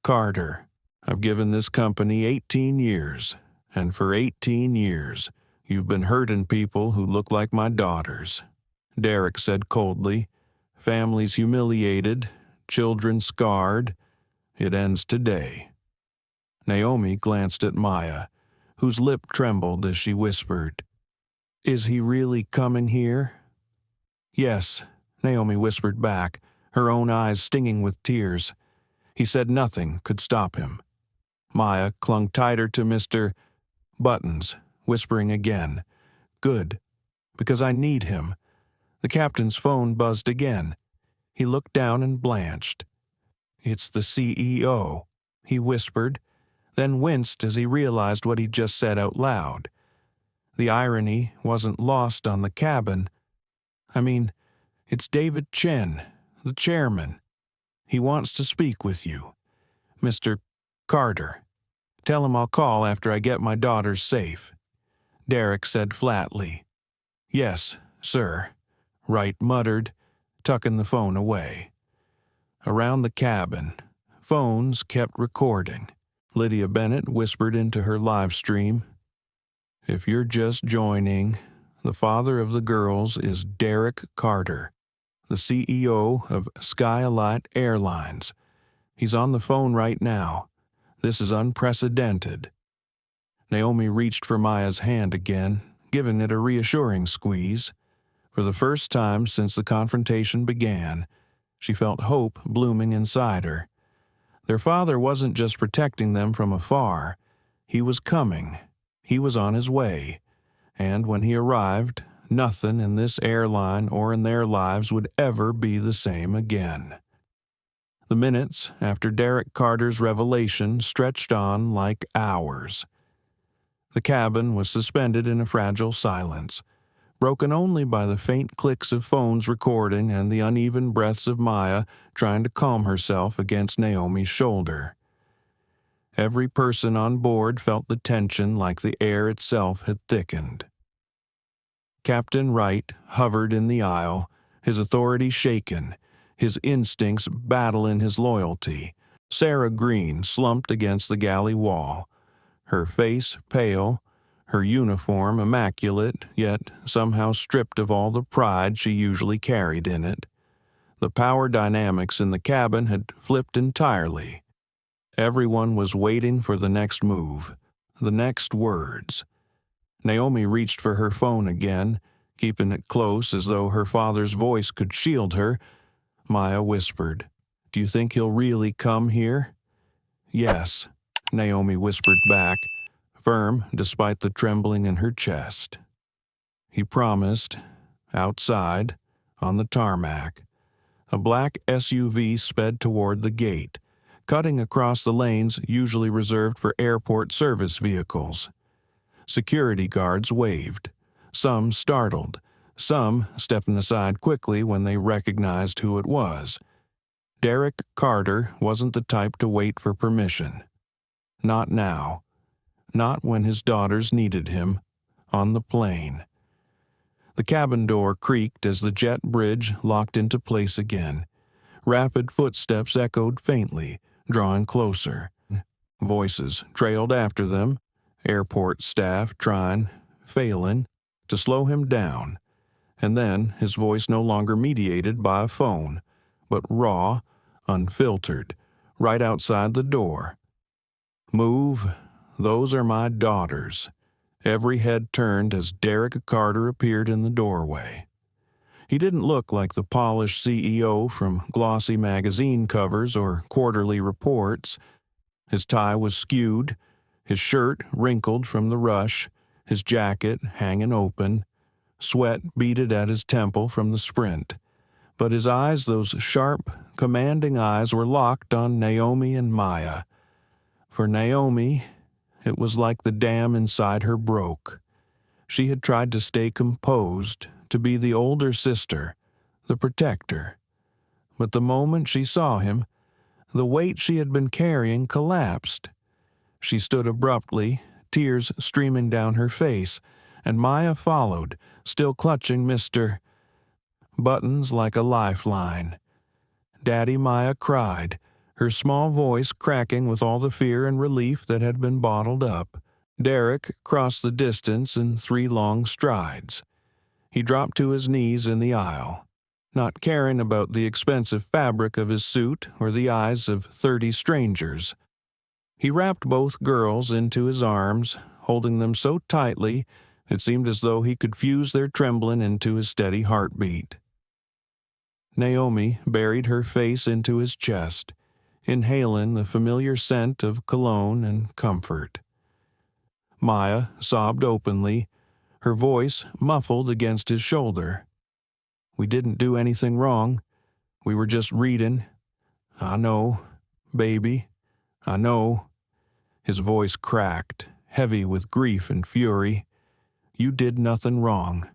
Carter, I've given this company 18 years, and for 18 years, you've been hurting people who look like my daughters," Derek said coldly. "Families humiliated, children scarred. It ends today." Naomi glanced at Maya, whose lip trembled as she whispered, "Is he really coming here?" "Yes," Naomi whispered back, her own eyes stinging with tears. He said nothing could stop him. Maya clung tighter to Mr. Buttons, whispering again, "Good, because I need him." The captain's phone buzzed again. He looked down and blanched. "It's the CEO," he whispered, then winced as he realized what he'd just said out loud. The irony wasn't lost on the cabin. "I mean, it's David Chen, the chairman. He wants to speak with you. Mr. Carter. Tell him I'll call after I get my daughters safe." Derek said flatly, "Yes, sir," Wright muttered, tucking the phone away. Around the cabin, phones kept recording. Lydia Bennett whispered into her live stream, "If you're just joining, the father of the girls is Derek Carter, the CEO of Escalate Airlines. He's on the phone right now. This is unprecedented." Naomi reached for Maya's hand again, giving it a reassuring squeeze. For the first time since the confrontation began, she felt hope blooming inside her. Their father wasn't just protecting them from afar. He was coming. He was on his way. And when he arrived, nothing in this airline or in their lives would ever be the same again. The minutes after Derek Carter's revelation stretched on like hours. The cabin was suspended in a fragile silence, broken only by the faint clicks of phones recording and the uneven breaths of Maya trying to calm herself against Naomi's shoulder. Every person on board felt the tension like the air itself had thickened. Captain Wright hovered in the aisle, his authority shaken, his instincts battling his loyalty. Sarah Green slumped against the galley wall, her face pale, her uniform immaculate, yet somehow stripped of all the pride she usually carried in it. The power dynamics in the cabin had flipped entirely. Everyone was waiting for the next move, the next words. Naomi reached for her phone again, keeping it close as though her father's voice could shield her. Maya whispered, "Do you think he'll really come here?" "Yes," Naomi whispered back, firm despite the trembling in her chest. "He promised. Outside, on the tarmac, a black SUV sped toward the gate, cutting across the lanes usually reserved for airport service vehicles. Security guards waved, some startled, some stepping aside quickly when they recognized who it was. Derek Carter wasn't the type to wait for permission. Not now. Not when his daughters needed him, on the plane. The cabin door creaked as the jet bridge locked into place again. Rapid footsteps echoed faintly, drawing closer. Voices trailed after them, airport staff trying, failing, to slow him down. And then his voice no longer mediated by a phone, but raw, unfiltered, right outside the door. "Move. Those are my daughters." Every head turned as Derek Carter appeared in the doorway. He didn't look like the polished CEO from glossy magazine covers or quarterly reports. His tie was skewed, his shirt wrinkled from the rush, his jacket hanging open, sweat beaded at his temple from the sprint. But his eyes, those sharp, commanding eyes, were locked on Naomi and Maya. For Naomi, it was like the dam inside her broke. She had tried to stay composed, to be the older sister, the protector. But the moment she saw him, the weight she had been carrying collapsed. She stood abruptly, tears streaming down her face, and Maya followed, still clutching Mr. Buttons like a lifeline. Daddy Maya cried, her small voice cracking with all the fear and relief that had been bottled up. Derek crossed the distance in 3 long strides. He dropped to his knees in the aisle, not caring about the expensive fabric of his suit or the eyes of 30 strangers. He wrapped both girls into his arms, holding them so tightly it seemed as though he could fuse their trembling into his steady heartbeat. Naomi buried her face into his chest, inhaling the familiar scent of cologne and comfort. Maya sobbed openly, her voice muffled against his shoulder. "We didn't do anything wrong. We were just reading. I know, baby, I know." His voice cracked, heavy with grief and fury. "You did nothing wrong.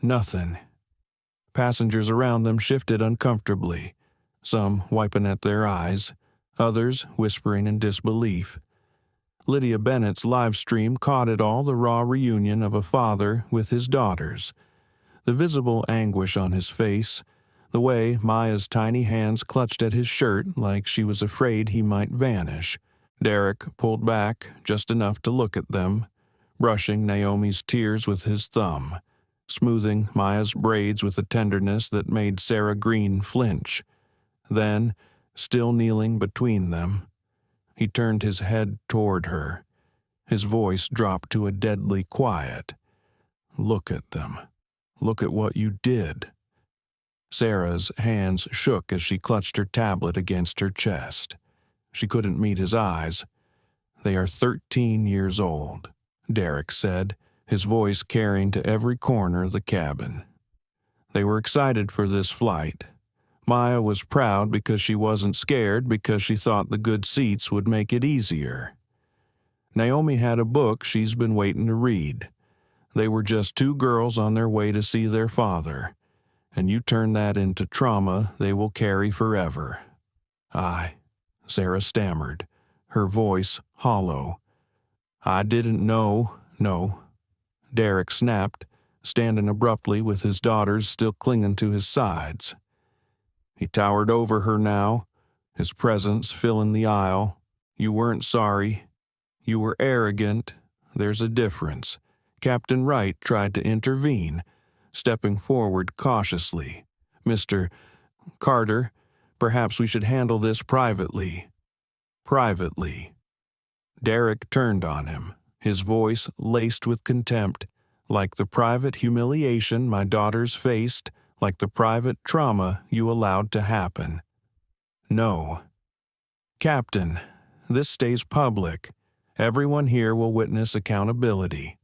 Nothing." Passengers around them shifted uncomfortably, some wiping at their eyes, others whispering in disbelief. Lydia Bennett's live stream caught it all, the raw reunion of a father with his daughters. The visible anguish on his face, the way Maya's tiny hands clutched at his shirt like she was afraid he might vanish. Derek pulled back just enough to look at them, brushing Naomi's tears with his thumb, smoothing Maya's braids with a tenderness that made Sarah Green flinch. Then, still kneeling between them, he turned his head toward her. His voice dropped to a deadly quiet. "Look at them. Look at what you did." Sarah's hands shook as she clutched her tablet against her chest. She couldn't meet his eyes. "They are 13 years old," Derek said, his voice carrying to every corner of the cabin. They were excited for this flight. Maya was proud because she wasn't scared, because she thought the good seats would make it easier. Naomi had a book she's been waiting to read. They were just 2 girls on their way to see their father, and you turn that into trauma they will carry forever. Sarah stammered, her voice hollow. "I didn't know, no." Derek snapped, standing abruptly with his daughters still clinging to his sides. He towered over her now, his presence filling the aisle. "You weren't sorry. You were arrogant. There's a difference." Captain Wright tried to intervene, stepping forward cautiously. "Mr. Carter, perhaps we should handle this privately." Privately. Derek turned on him, his voice laced with contempt, "Like the private humiliation my daughters faced, like the private trauma you allowed to happen." "No." "Captain, this stays public. Everyone here will witness accountability."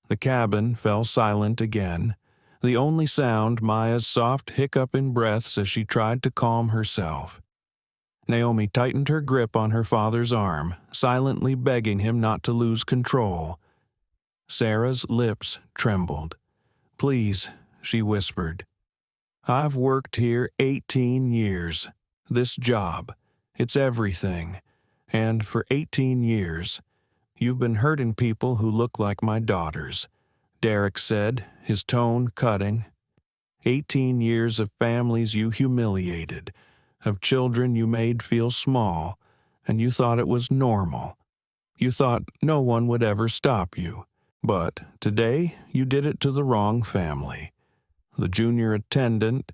The cabin fell silent again. the only sound Maya's soft hiccuping breaths as she tried to calm herself. Naomi tightened her grip on her father's arm, silently begging him not to lose control. Sarah's lips trembled. "Please," she whispered. "I've worked here 18 years. This job. It's everything. And for 18 years, you've been hurting people who look like my daughters," Derek said, his tone cutting. 18 years of families you humiliated, of children you made feel small, and you thought it was normal. You thought no one would ever stop you. But today you did it to the wrong family. The junior attendant,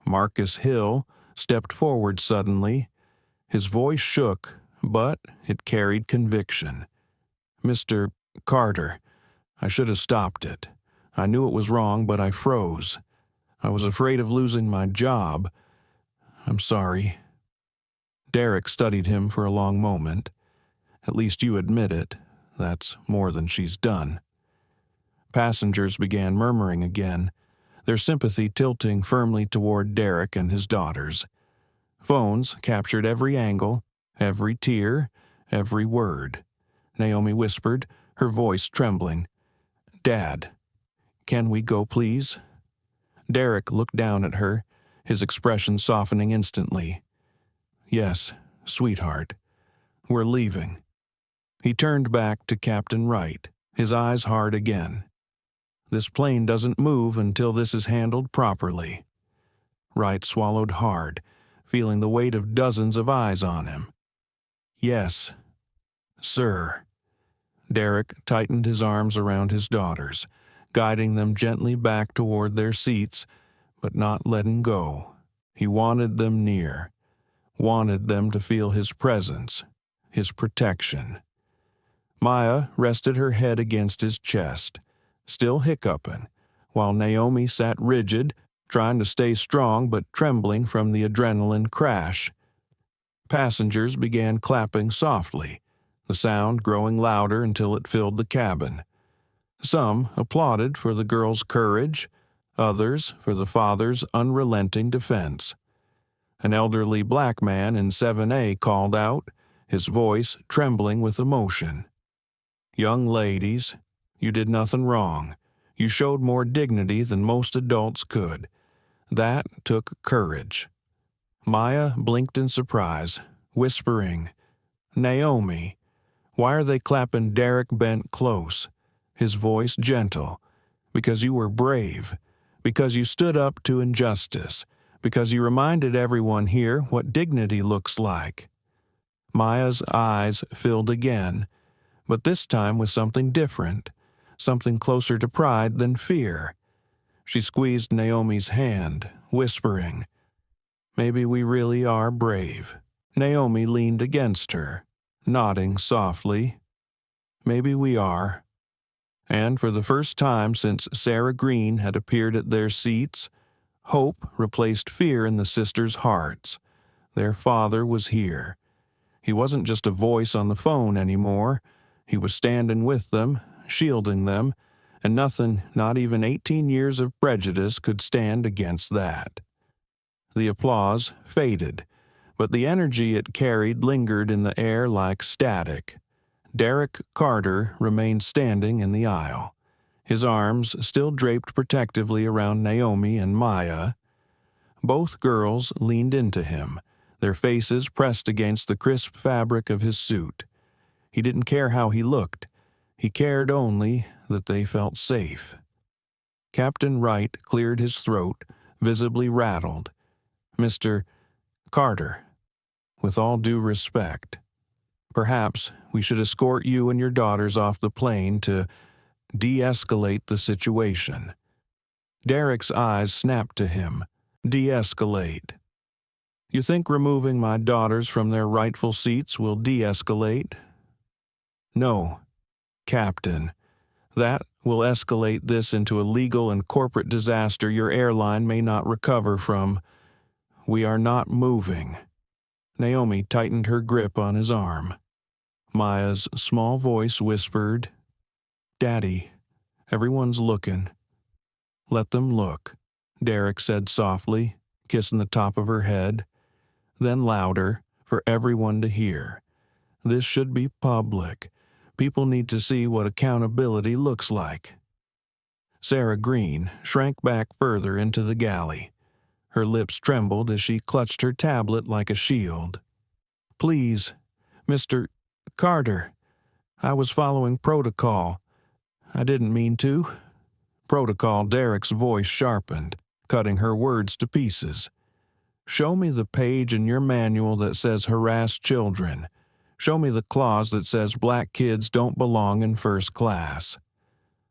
Marcus Hill, stepped forward suddenly. His voice shook, but it carried conviction. "Mr. Carter, I should have stopped it. I knew it was wrong, but I froze. I was afraid of losing my job. I'm sorry." Derek studied him for a long moment. "At least you admit it. That's more than she's done." Passengers began murmuring again, their sympathy tilting firmly toward Derek and his daughters. Phones captured every angle, every tear, every word. Naomi whispered, her voice trembling. "Dad, can we go, please?" Derek looked down at her, his expression softening instantly. "Yes, sweetheart. We're leaving." He turned back to Captain Wright, his eyes hard again. "This plane doesn't move until this is handled properly." Wright swallowed hard, feeling the weight of dozens of eyes on him. "Yes, sir." Derek tightened his arms around his daughters, guiding them gently back toward their seats, but not letting go. He wanted them near, wanted them to feel his presence, his protection. Maya rested her head against his chest, still hiccuping, while Naomi sat rigid, trying to stay strong but trembling from the adrenaline crash. Passengers began clapping softly, the sound growing louder until it filled the cabin. Some applauded for the girl's courage, others for the father's unrelenting defense. An elderly black man in 7A called out, his voice trembling with emotion. "Young ladies, you did nothing wrong. You showed more dignity than most adults could. That took courage." Maya blinked in surprise, whispering, "Naomi." Why are they clapping? Derek bent close, his voice gentle. "Because you were brave. Because you stood up to injustice. Because you reminded everyone here what dignity looks like." Maya's eyes filled again, but this time with something different, something closer to pride than fear. She squeezed Naomi's hand, whispering, "Maybe we really are brave." Naomi leaned against her, nodding softly. "Maybe we are." And for the first time since Sarah Green had appeared at their seats, hope replaced fear in the sisters' hearts. Their father was here. He wasn't just a voice on the phone anymore. He was standing with them, shielding them, and nothing, not even 18 years of prejudice, could stand against that. The applause faded, but the energy it carried lingered in the air like static. Derek Carter remained standing in the aisle, his arms still draped protectively around Naomi and Maya. Both girls leaned into him, their faces pressed against the crisp fabric of his suit. He didn't care how he looked. He cared only that they felt safe. Captain Wright cleared his throat, visibly rattled. "Mr. Carter, with all due respect, perhaps we should escort you and your daughters off the plane to de-escalate the situation." Derek's eyes snapped to him. "De-escalate. You think removing my daughters from their rightful seats will de-escalate?" "No, Captain. That will escalate this into a legal and corporate disaster your airline may not recover from. We are not moving." Naomi tightened her grip on his arm. Maya's small voice whispered, "Daddy, everyone's looking." Let them look, Derek said softly, kissing the top of her head. Then louder, for everyone to hear. This should be public. People need to see what accountability looks like. Sarah Green shrank back further into the galley. Her lips trembled as she clutched her tablet like a shield. Please, Mr. Carter, I was following protocol. I didn't mean to. Protocol, Derek's voice sharpened, cutting her words to pieces. Show me the page in your manual that says harass children. Show me the clause that says black kids don't belong in first class.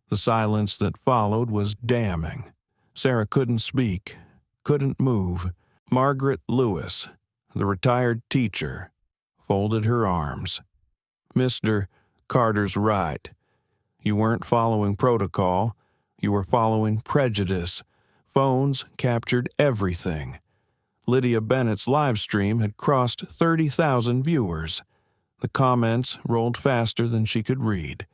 The silence that followed was damning. Sarah couldn't speak, couldn't move. Margaret Lewis, the retired teacher, folded her arms. Mr. Carter's right. You weren't following protocol. You were following prejudice. Phones captured everything. Lydia Bennett's live stream had crossed 30,000 viewers. The comments rolled faster than she could read.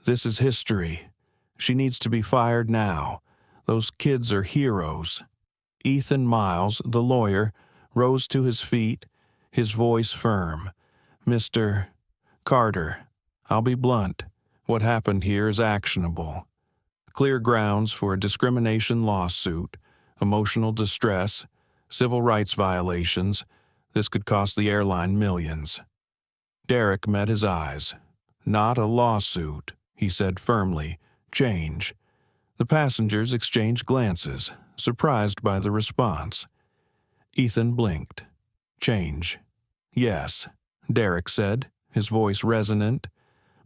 This is history. She needs to be fired now. Those kids are heroes. Ethan Miles, the lawyer, rose to his feet, his voice firm. Mr. Carter, I'll be blunt. What happened here is actionable. Clear grounds for a discrimination lawsuit, emotional distress, civil rights violations. This could cost the airline millions. Derek met his eyes. Not a lawsuit, he said firmly. Change. The passengers exchanged glances, surprised by the response. Ethan blinked. Change. Yes, Derek said, his voice resonant.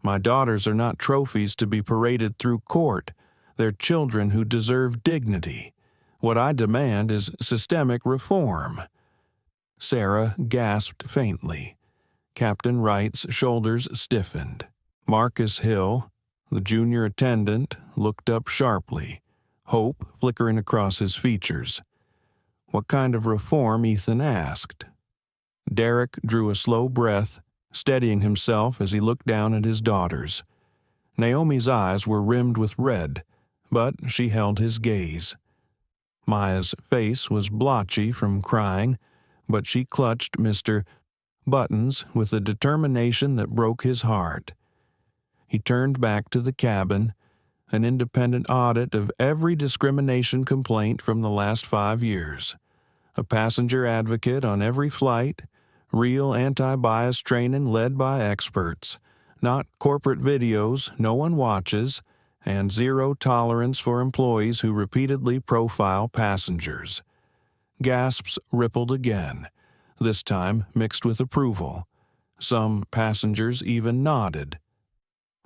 My daughters are not trophies to be paraded through court. They're children who deserve dignity. What I demand is systemic reform. Sarah gasped faintly. Captain Wright's shoulders stiffened. Marcus Hill, the junior attendant, looked up sharply, hope flickering across his features. What kind of reform? Ethan asked. Derek drew a slow breath, steadying himself as he looked down at his daughters. Naomi's eyes were rimmed with red, but she held his gaze. Maya's face was blotchy from crying, but she clutched Mr. Buttons with a determination that broke his heart. He turned back to the cabin, an independent audit of every discrimination complaint from the last 5 years, a passenger advocate on every flight, real anti-bias training led by experts, not corporate videos no one watches, and zero tolerance for employees who repeatedly profile passengers. Gasps rippled again, this time mixed with approval. Some passengers even nodded.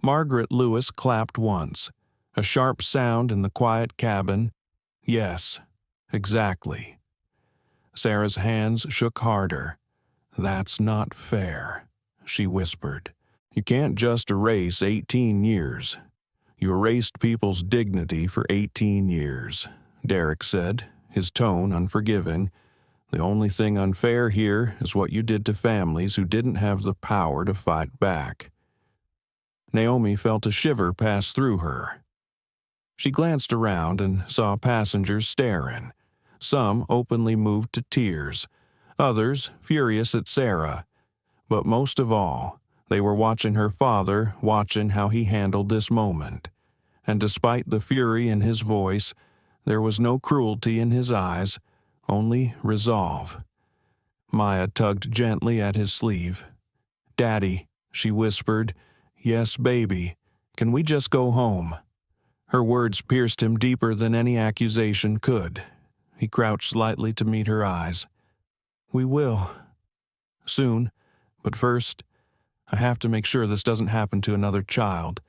Margaret Lewis clapped once, a sharp sound in the quiet cabin. Yes, exactly. Sarah's hands shook harder. That's not fair, she whispered. You can't just erase 18 years. You erased people's dignity for 18 years, Derek said, his tone unforgiving. The only thing unfair here is what you did to families who didn't have the power to fight back. Naomi felt a shiver pass through her. She glanced around and saw passengers staring. Some openly moved to tears, others furious at Sarah. But most of all, they were watching her father, watching how he handled this moment. And despite the fury in his voice, there was no cruelty in his eyes, only resolve. Maya tugged gently at his sleeve. "Daddy," she whispered. "Yes, baby. Can we just go home?" Her words pierced him deeper than any accusation could. He crouched slightly to meet her eyes. "We will. Soon. But first, I have to make sure this doesn't happen to another child.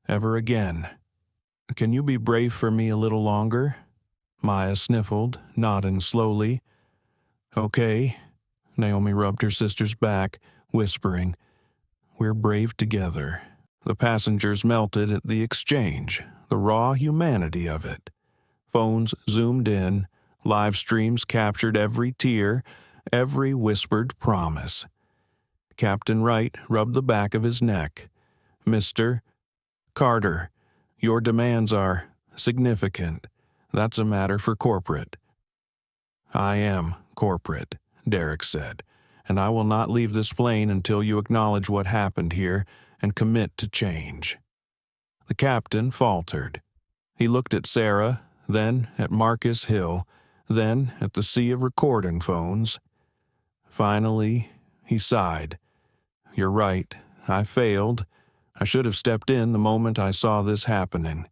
Ever again. Can you be brave for me a little longer?" Maya sniffled, nodding slowly. "Okay." Naomi rubbed her sister's back, whispering, "We're brave together." The passengers melted at the exchange, the raw humanity of it. Phones zoomed in, live streams captured every tear, every whispered promise. Captain Wright rubbed the back of his neck. "Mr. Carter, your demands are significant. That's a matter for corporate." "I am corporate," Derek said, "and I will not leave this plane until you acknowledge what happened here and commit to change." The captain faltered. He looked at Sarah, then at Marcus Hill, then at the sea of recording phones. Finally, he sighed. "You're right. I failed. I should have stepped in the moment I saw this happening."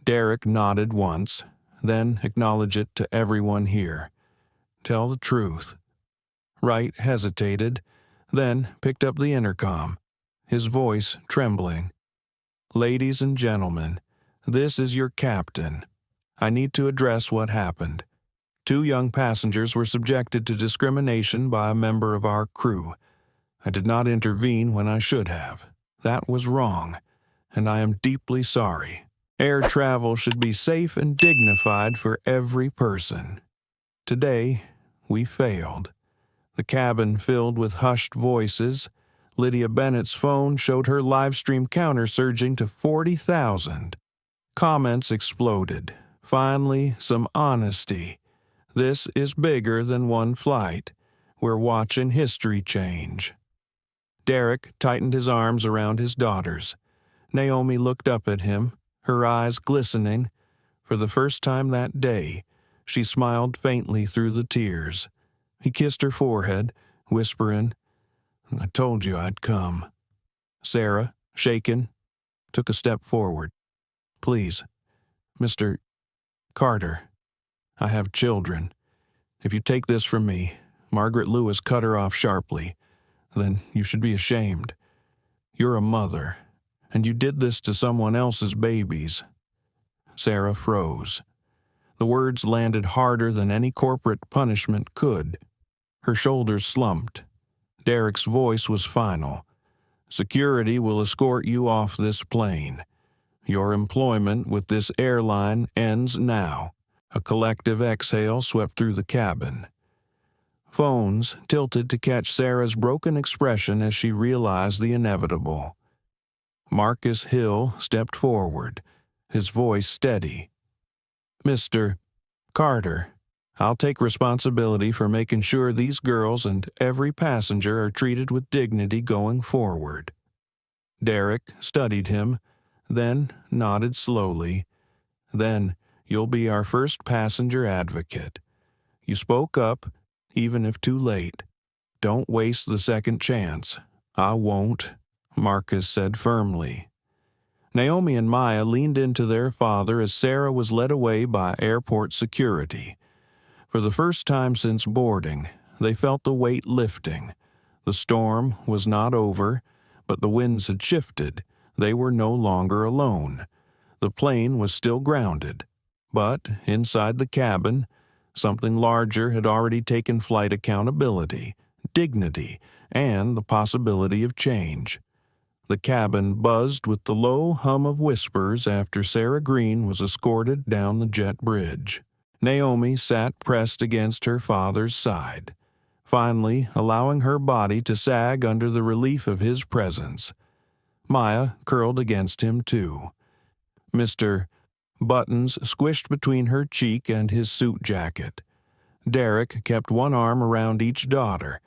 Derek nodded once, then acknowledged it to everyone here. "Tell the truth." Wright hesitated, then picked up the intercom, his voice trembling. "Ladies and gentlemen, this is your captain. I need to address what happened. 2 young passengers were subjected to discrimination by a member of our crew. I did not intervene when I should have. That was wrong, and I am deeply sorry. Air travel should be safe and dignified for every person. Today, we failed." The cabin filled with hushed voices. Lydia Bennett's phone showed her livestream counter surging to 40,000. Comments exploded. Finally, some honesty. This is bigger than one flight. We're watching history change. Derek tightened his arms around his daughters. Naomi looked up at him, her eyes glistening. For the first time that day, she smiled faintly through the tears. He kissed her forehead, whispering, "I told you I'd come." Sarah, shaken, took a step forward. "Please, Mr. Carter, I have children. If you take this from me," Margaret Lewis cut her off sharply, "then you should be ashamed. You're a mother, and you did this to someone else's babies." Sarah froze. The words landed harder than any corporate punishment could. Her shoulders slumped. Derek's voice was final. "Security will escort you off this plane. Your employment with this airline ends now." A collective exhale swept through the cabin. Phones tilted to catch Sarah's broken expression as she realized the inevitable. Marcus Hill stepped forward, his voice steady. "Mr. Carter, I'll take responsibility for making sure these girls and every passenger are treated with dignity going forward." Derek studied him, then nodded slowly. "Then you'll be our first passenger advocate. You spoke up, even if too late. Don't waste the second chance." "I won't," Marcus said firmly. Naomi and Maya leaned into their father as Sarah was led away by airport security. For the first time since boarding, they felt the weight lifting. The storm was not over, but the winds had shifted. They were no longer alone. The plane was still grounded, but inside the cabin, something larger had already taken flight: accountability, dignity, and the possibility of change. The cabin buzzed with the low hum of whispers after Sarah Green was escorted down the jet bridge. Naomi sat pressed against her father's side, finally allowing her body to sag under the relief of his presence. Maya curled against him too. Mr. Buttons squished between her cheek and his suit jacket. Derek kept one arm around each daughter,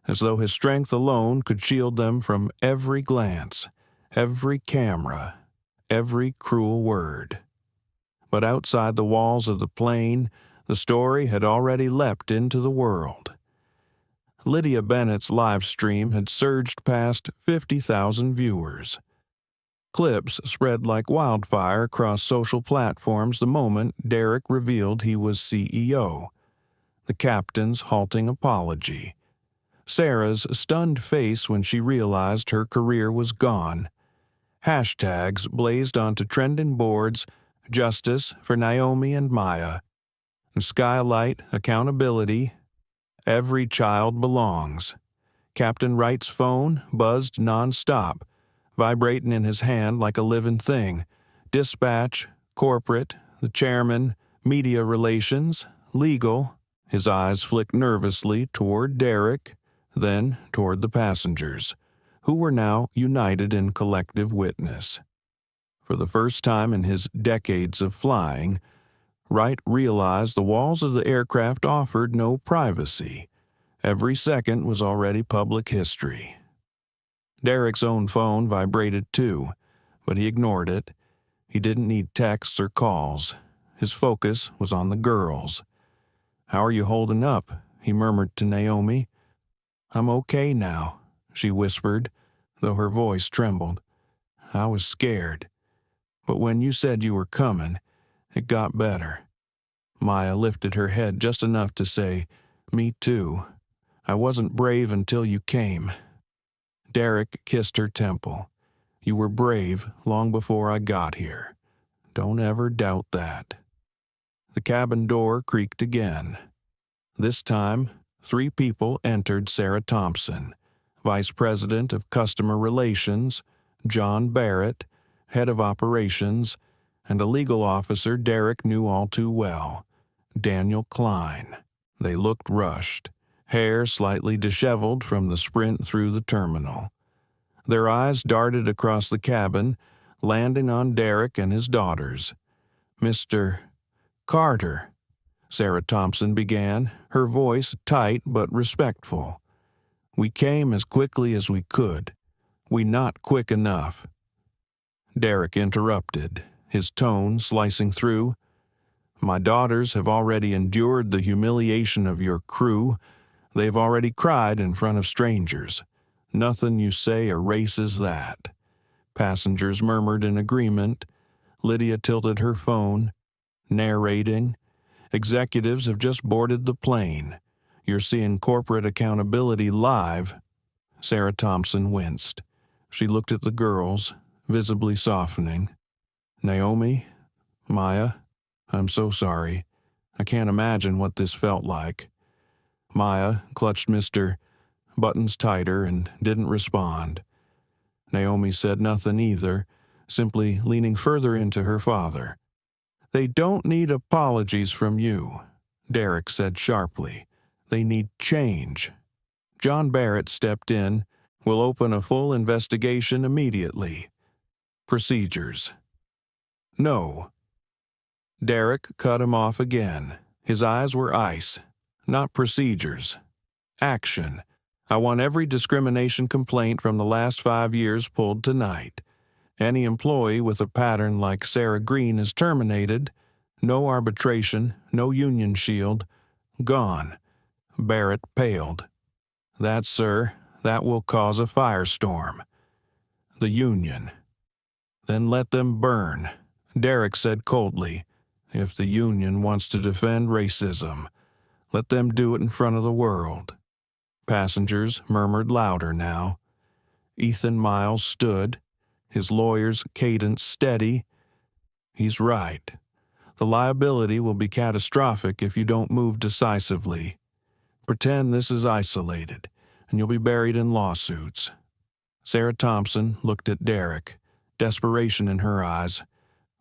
as though his strength alone could shield them from every glance, every camera, every cruel word. But outside the walls of the plane, the story had already leapt into the world. Lydia Bennett's live stream had surged past 50,000 viewers. Clips spread like wildfire across social platforms the moment Derek revealed he was CEO. The captain's halting apology. Sarah's stunned face when she realized her career was gone. Hashtags blazed onto trending boards: justice for Naomi and Maya, Skylight accountability, every child belongs. Captain Wright's phone buzzed nonstop, vibrating in his hand like a living thing. Dispatch, corporate, the chairman, media relations, legal. His eyes flicked nervously toward Derek, then toward the passengers, who were now united in collective witness. For the first time in his decades of flying, Wright realized the walls of the aircraft offered no privacy. Every second was already public history. Derek's own phone vibrated too, but he ignored it. He didn't need texts or calls. His focus was on the girls. "How are you holding up?" he murmured to Naomi. "I'm okay now," she whispered, though her voice trembled. "I was scared. But when you said you were coming, it got better." Maya lifted her head just enough to say, "Me too. I wasn't brave until you came." Derek kissed her temple. "You were brave long before I got here. Don't ever doubt that." The cabin door creaked again. This time, 3 people entered Sarah Thompson, Vice President of Customer Relations, John Barrett, Head of Operations, and a legal officer Derek knew all too well, Daniel Klein. They looked rushed, hair slightly disheveled from the sprint through the terminal. Their eyes darted across the cabin, landing on Derek and his daughters. "Mr. Carter," Sarah Thompson began, her voice tight but respectful. "We came as quickly as we could. We not quick enough." Derek interrupted, his tone slicing through. "My daughters have already endured the humiliation of your crew. They've already cried in front of strangers. Nothing you say erases that." Passengers murmured in agreement. Lydia tilted her phone, narrating. "Executives have just boarded the plane. You're seeing corporate accountability live." Sarah Thompson winced. She looked at the girls, visibly softening. "Naomi, Maya, I'm so sorry. I can't imagine what this felt like." Maya clutched Mr. Buttons tighter and didn't respond. Naomi said nothing either, simply leaning further into her father. "They don't need apologies from you," Derek said sharply. "They need change." John Barrett stepped in. "We'll open a full investigation immediately." "Procedures." "No." Derek cut him off again. His eyes were ice. "Not procedures. Action. I want every discrimination complaint from the last 5 years pulled tonight. Any employee with a pattern like Sarah Green is terminated. No arbitration, no union shield. Gone." Barrett paled. "That, sir, that will cause a firestorm." "The union." "Then let them burn," Derek said coldly. "If the union wants to defend racism, let them do it in front of the world." Passengers murmured louder now. Ethan Miles stood, his lawyer's cadence steady. "He's right. The liability will be catastrophic if you don't move decisively. Pretend this is isolated, and you'll be buried in lawsuits." Sarah Thompson looked at Derek, desperation in her eyes.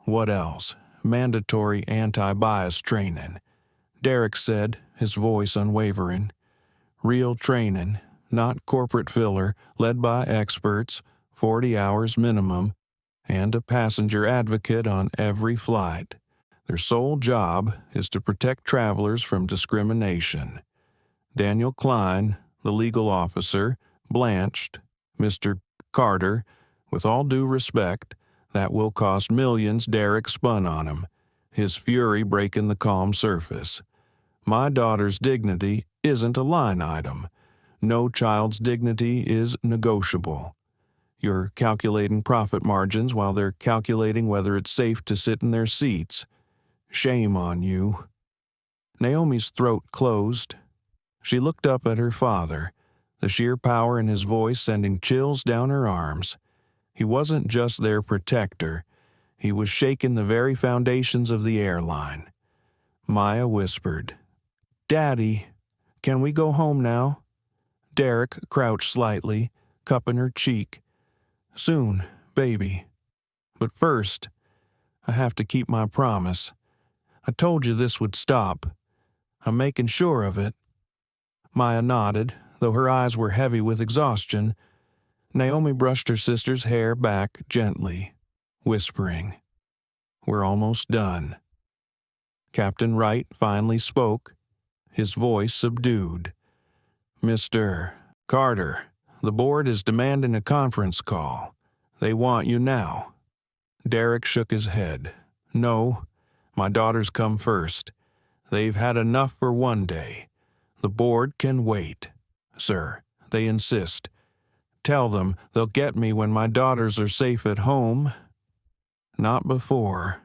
"What else? Mandatory anti-bias training." Derek said, his voice unwavering. "Real training, not corporate filler, led by experts, 40 hours minimum, and a passenger advocate on every flight. Their sole job is to protect travelers from discrimination." Daniel Klein, the legal officer, blanched. "Mr. Carter, with all due respect, that will cost millions." Derek spun on him, his fury breaking the calm surface. "My daughter's dignity isn't a line item. No child's dignity is negotiable. You're calculating profit margins while they're calculating whether it's safe to sit in their seats. Shame on you." Naomi's throat closed. She looked up at her father, the sheer power in his voice sending chills down her arms. He wasn't just their protector. He was shaking the very foundations of the airline. Maya whispered, "Daddy, can we go home now?" Derek crouched slightly, cupping her cheek. "Soon, baby. But first, I have to keep my promise. I told you this would stop. I'm making sure of it." Maya nodded, though her eyes were heavy with exhaustion. Naomi brushed her sister's hair back gently, whispering, "We're almost done." Captain Wright finally spoke, his voice subdued. "Mr. Carter, the board is demanding a conference call. They want you now." Derek shook his head. "No, my daughters come first. They've had enough for one day. The board can wait. Sir, they insist. Tell them they'll get me when my daughters are safe at home." "Not before."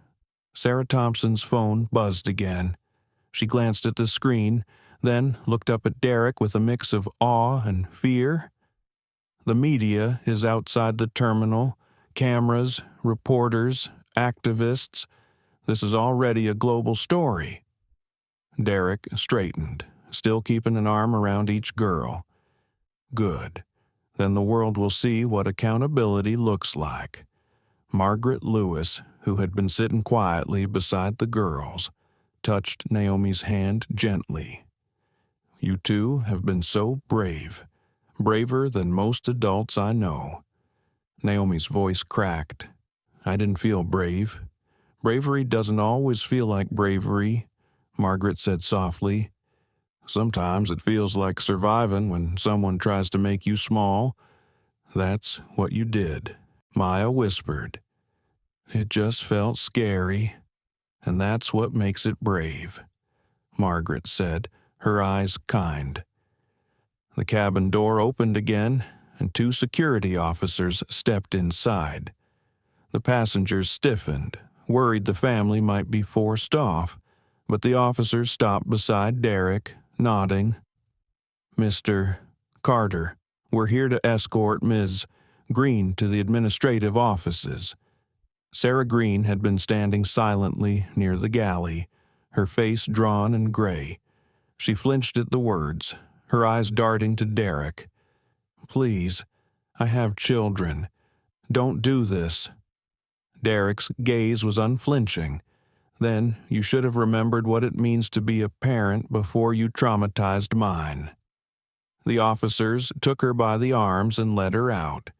Sarah Thompson's phone buzzed again. She glanced at the screen, then looked up at Derek with a mix of awe and fear. "The media is outside the terminal. Cameras, reporters, activists. This is already a global story." Derek straightened, still keeping an arm around each girl. "Good. Then the world will see what accountability looks like." Margaret Lewis, who had been sitting quietly beside the girls, touched Naomi's hand gently. "You two have been so brave, braver than most adults I know." Naomi's voice cracked. "I didn't feel brave. Bravery doesn't always feel like bravery," Margaret said softly. "Sometimes it feels like surviving when someone tries to make you small. That's what you did," Maya whispered. "It just felt scary, and that's what makes it brave," Margaret said, her eyes kind. The cabin door opened again, and 2 security officers stepped inside. The passengers stiffened, worried the family might be forced off, but the officers stopped beside Derek, nodding. "Mr. Carter, we're here to escort Ms. Green to the administrative offices." Sarah Green had been standing silently near the galley, her face drawn and gray. She flinched at the words, her eyes darting to Derek. "Please, I have children. Don't do this." Derek's gaze was unflinching. "Then you should have remembered what it means to be a parent before you traumatized mine." The officers took her by the arms and led her out.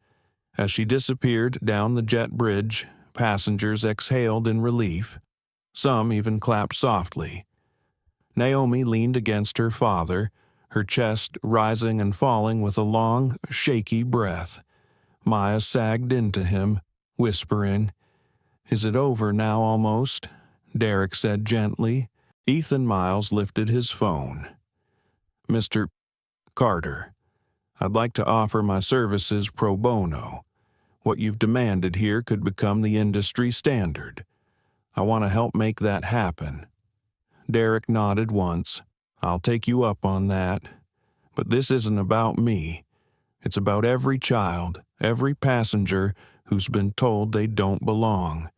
As she disappeared down the jet bridge, passengers exhaled in relief. Some even clapped softly. Naomi leaned against her father, her chest rising and falling with a long, shaky breath. Maya sagged into him, whispering. "Is it over now almost?" Derek said gently. Ethan Miles lifted his phone. "Mr. Carter, I'd like to offer my services pro bono. What you've demanded here could become the industry standard. I want to help make that happen." Derek nodded once. "I'll take you up on that. But this isn't about me. It's about every child, every passenger who's been told they don't belong."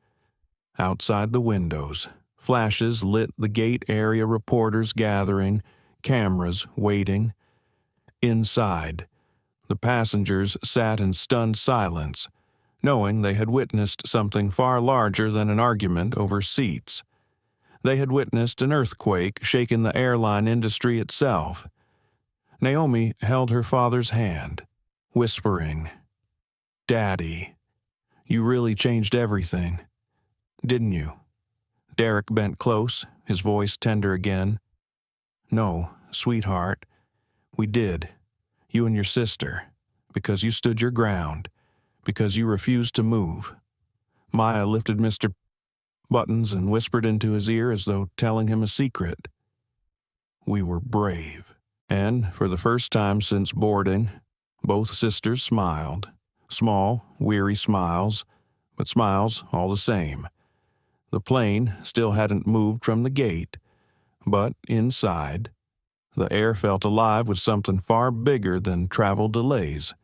Outside the windows, flashes lit the gate area, reporters gathering, cameras waiting. Inside, the passengers sat in stunned silence, knowing they had witnessed something far larger than an argument over seats. They had witnessed an earthquake shaking the airline industry itself. Naomi held her father's hand, whispering, "Daddy, you really changed everything, didn't you?" Derek bent close, his voice tender again. "No, sweetheart, we did. You and your sister, because you stood your ground, because you refused to move." Maya lifted Mr. Buttons and whispered into his ear as though telling him a secret. "We were brave." And for the first time since boarding, both sisters smiled. Small, weary smiles, but smiles all the same. The plane still hadn't moved from the gate, but inside, the air felt alive with something far bigger than travel delays.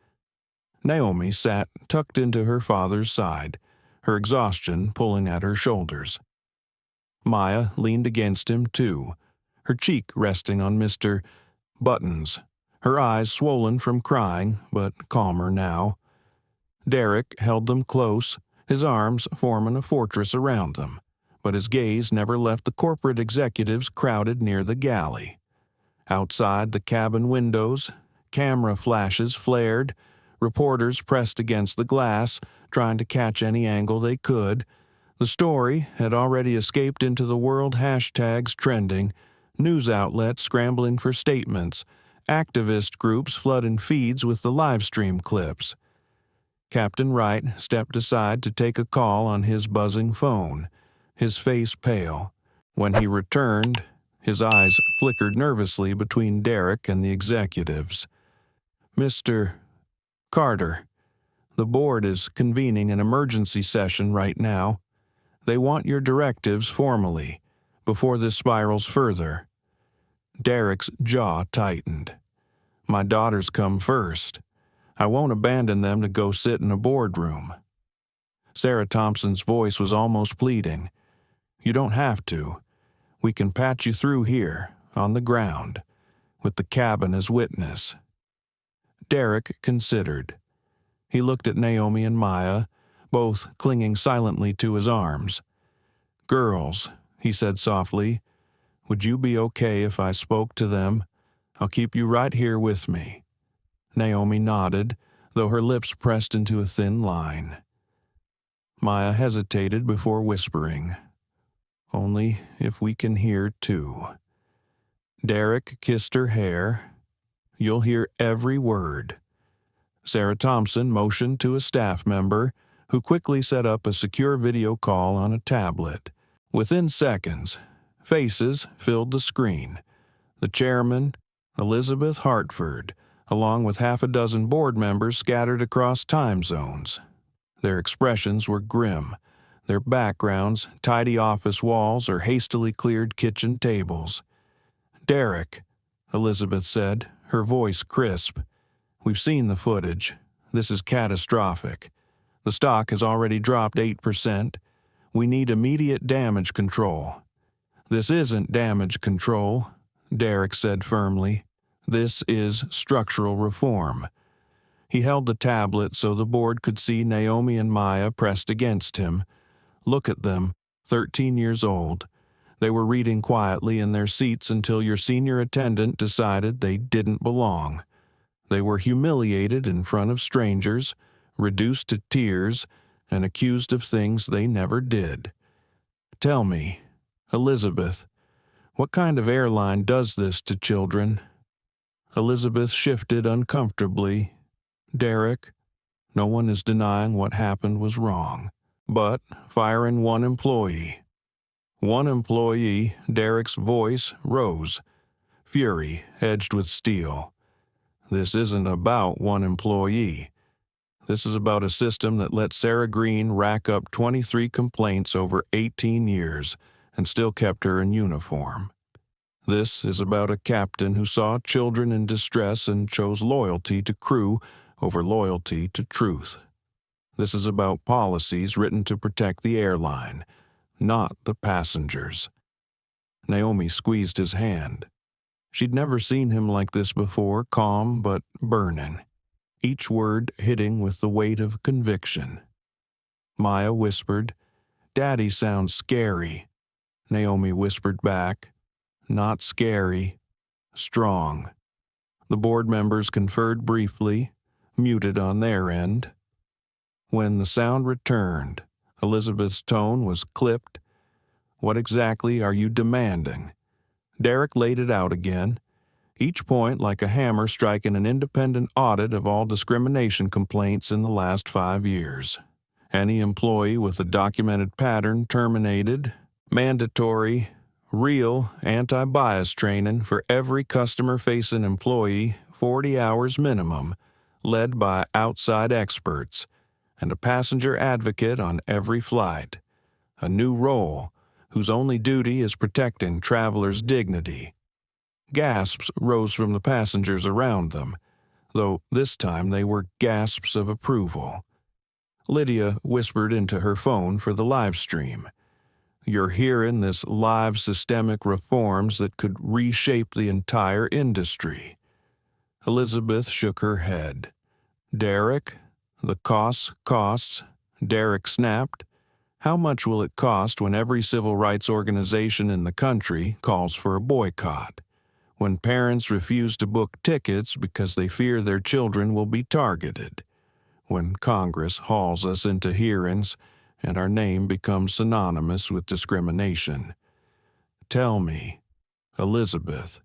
Naomi sat tucked into her father's side, her exhaustion pulling at her shoulders. Maya leaned against him, too, her cheek resting on Mr. Buttons, her eyes swollen from crying, but calmer now. Derek held them close, his arms forming a fortress around them, but his gaze never left the corporate executives crowded near the galley. Outside the cabin windows, camera flashes flared, reporters pressed against the glass, trying to catch any angle they could, The story had already escaped into the world, hashtags trending, news outlets scrambling for statements, activist groups flooding feeds with the livestream clips. Captain Wright stepped aside to take a call on his buzzing phone, his face pale. When he returned, his eyes flickered nervously between Derek and the executives. "Mr. Carter, the board is convening an emergency session right now. They want your directives formally, before this spirals further." Derek's jaw tightened. "My daughters come first. I won't abandon them to go sit in a boardroom." Sarah Thompson's voice was almost pleading. "You don't have to. We can patch you through here, on the ground, with the cabin as witness." Derek considered. He looked at Naomi and Maya, both clinging silently to his arms. "Girls," he said softly, "would you be okay if I spoke to them? I'll keep you right here with me." Naomi nodded, though her lips pressed into a thin line. Maya hesitated before whispering, "Only if we can hear too." Derek kissed her hair. "You'll hear every word." Sarah Thompson motioned to a staff member, who quickly set up a secure video call on a tablet. Within seconds, faces filled the screen. The chairman, Elizabeth Hartford, along with half a dozen board members scattered across time zones. Their expressions were grim, their backgrounds tidy office walls or hastily cleared kitchen tables. "Derek," Elizabeth said, her voice crisp, "we've seen the footage. This is catastrophic. The stock has already dropped 8%. We need immediate damage control." "This isn't damage control," Derek said firmly. "This is structural reform." He held the tablet so the board could see Naomi and Maya pressed against him. Look at them, 13 years old. They were reading quietly in their seats until your senior attendant decided they didn't belong. They were humiliated in front of strangers, reduced to tears, and accused of things they never did. "Tell me, Elizabeth, what kind of airline does this to children?" Elizabeth shifted uncomfortably. "Derek, no one is denying what happened was wrong. But firing one employee." "One employee," Derek's voice rose, fury edged with steel. "This isn't about one employee. This is about a system that let Sarah Green rack up 23 complaints over 18 years and still kept her in uniform. This is about a captain who saw children in distress and chose loyalty to crew over loyalty to truth. This is about policies written to protect the airline, not the passengers." Naomi squeezed his hand. She'd never seen him like this before, calm but burning, each word hitting with the weight of conviction. Maya whispered, "Daddy sounds scary." Naomi whispered back, "Not scary, strong." The board members conferred briefly, muted on their end. When the sound returned, Elizabeth's tone was clipped. "What exactly are you demanding?" Derek laid it out again, each point like a hammer striking an independent audit of all discrimination complaints in the last 5 years. Any employee with a documented pattern terminated. Mandatory, real anti-bias training for every customer-facing employee, 40 hours minimum, led by outside experts, and a passenger advocate on every flight. A new role, whose only duty is protecting travelers' dignity. Gasps rose from the passengers around them, though this time they were gasps of approval. Lydia whispered into her phone for the live stream. "You're hearing this live systemic reforms that could reshape the entire industry." Elizabeth shook her head. "Derek, the costs," Derek snapped. "How much will it cost when every civil rights organization in the country calls for a boycott? When parents refuse to book tickets because they fear their children will be targeted? When Congress hauls us into hearings and our name becomes synonymous with discrimination. Tell me, Elizabeth,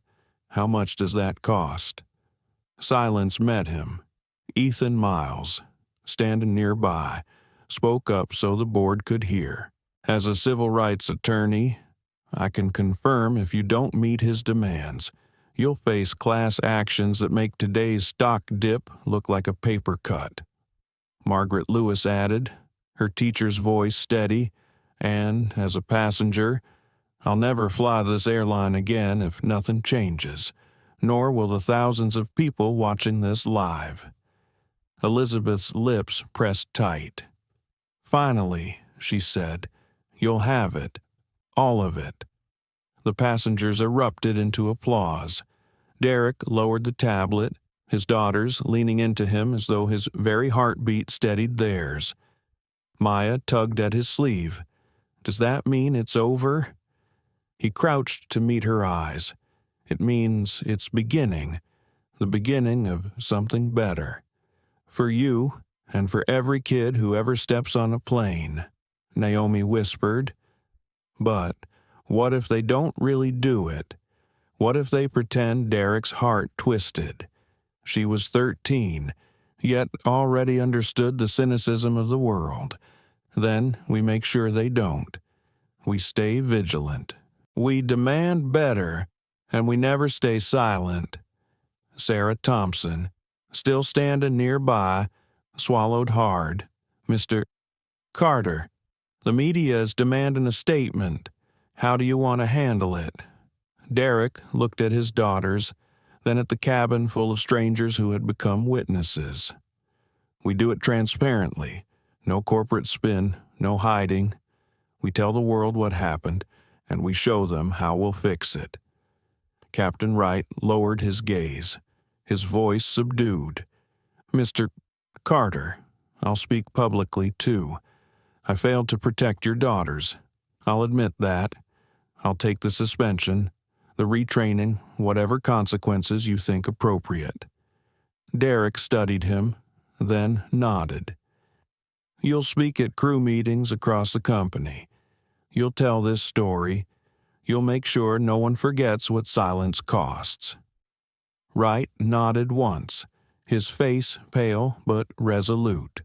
how much does that cost? Silence met him. Ethan Miles, standing nearby, spoke up so the board could hear. As a civil rights attorney, I can confirm if you don't meet his demands, you'll face class actions that make today's stock dip look like a paper cut. Margaret Lewis added, her teacher's voice steady, and, as a passenger, I'll never fly this airline again if nothing changes, nor will the thousands of people watching this live. Elizabeth's lips pressed tight. Finally, she said, you'll have it. All of it. The passengers erupted into applause. Derek lowered the tablet, his daughters leaning into him as though his very heartbeat steadied theirs. Maya tugged at his sleeve. Does that mean it's over? He crouched to meet her eyes. It means it's beginning, the beginning of something better. For you, and for every kid who ever steps on a plane, Naomi whispered. But what if they don't really do it? What if they pretend Derek's heart twisted? She was 13, yet already understood the cynicism of the world. Then we make sure they don't. We stay vigilant. We demand better, and we never stay silent. Sarah Thompson, still standing nearby, swallowed hard. Mr. Carter, the media is demanding a statement. How do you want to handle it? Derek looked at his daughters, then at the cabin full of strangers who had become witnesses. We do it transparently. No corporate spin, no hiding. We tell the world what happened, and we show them how we'll fix it. Captain Wright lowered his gaze, his voice subdued. Mr. Carter, I'll speak publicly, too. I failed to protect your daughters. I'll admit that. I'll take the suspension, the retraining, whatever consequences you think appropriate. Derek studied him, then nodded. You'll speak at crew meetings across the company. You'll tell this story. You'll make sure no one forgets what silence costs. Wright nodded once, his face pale but resolute.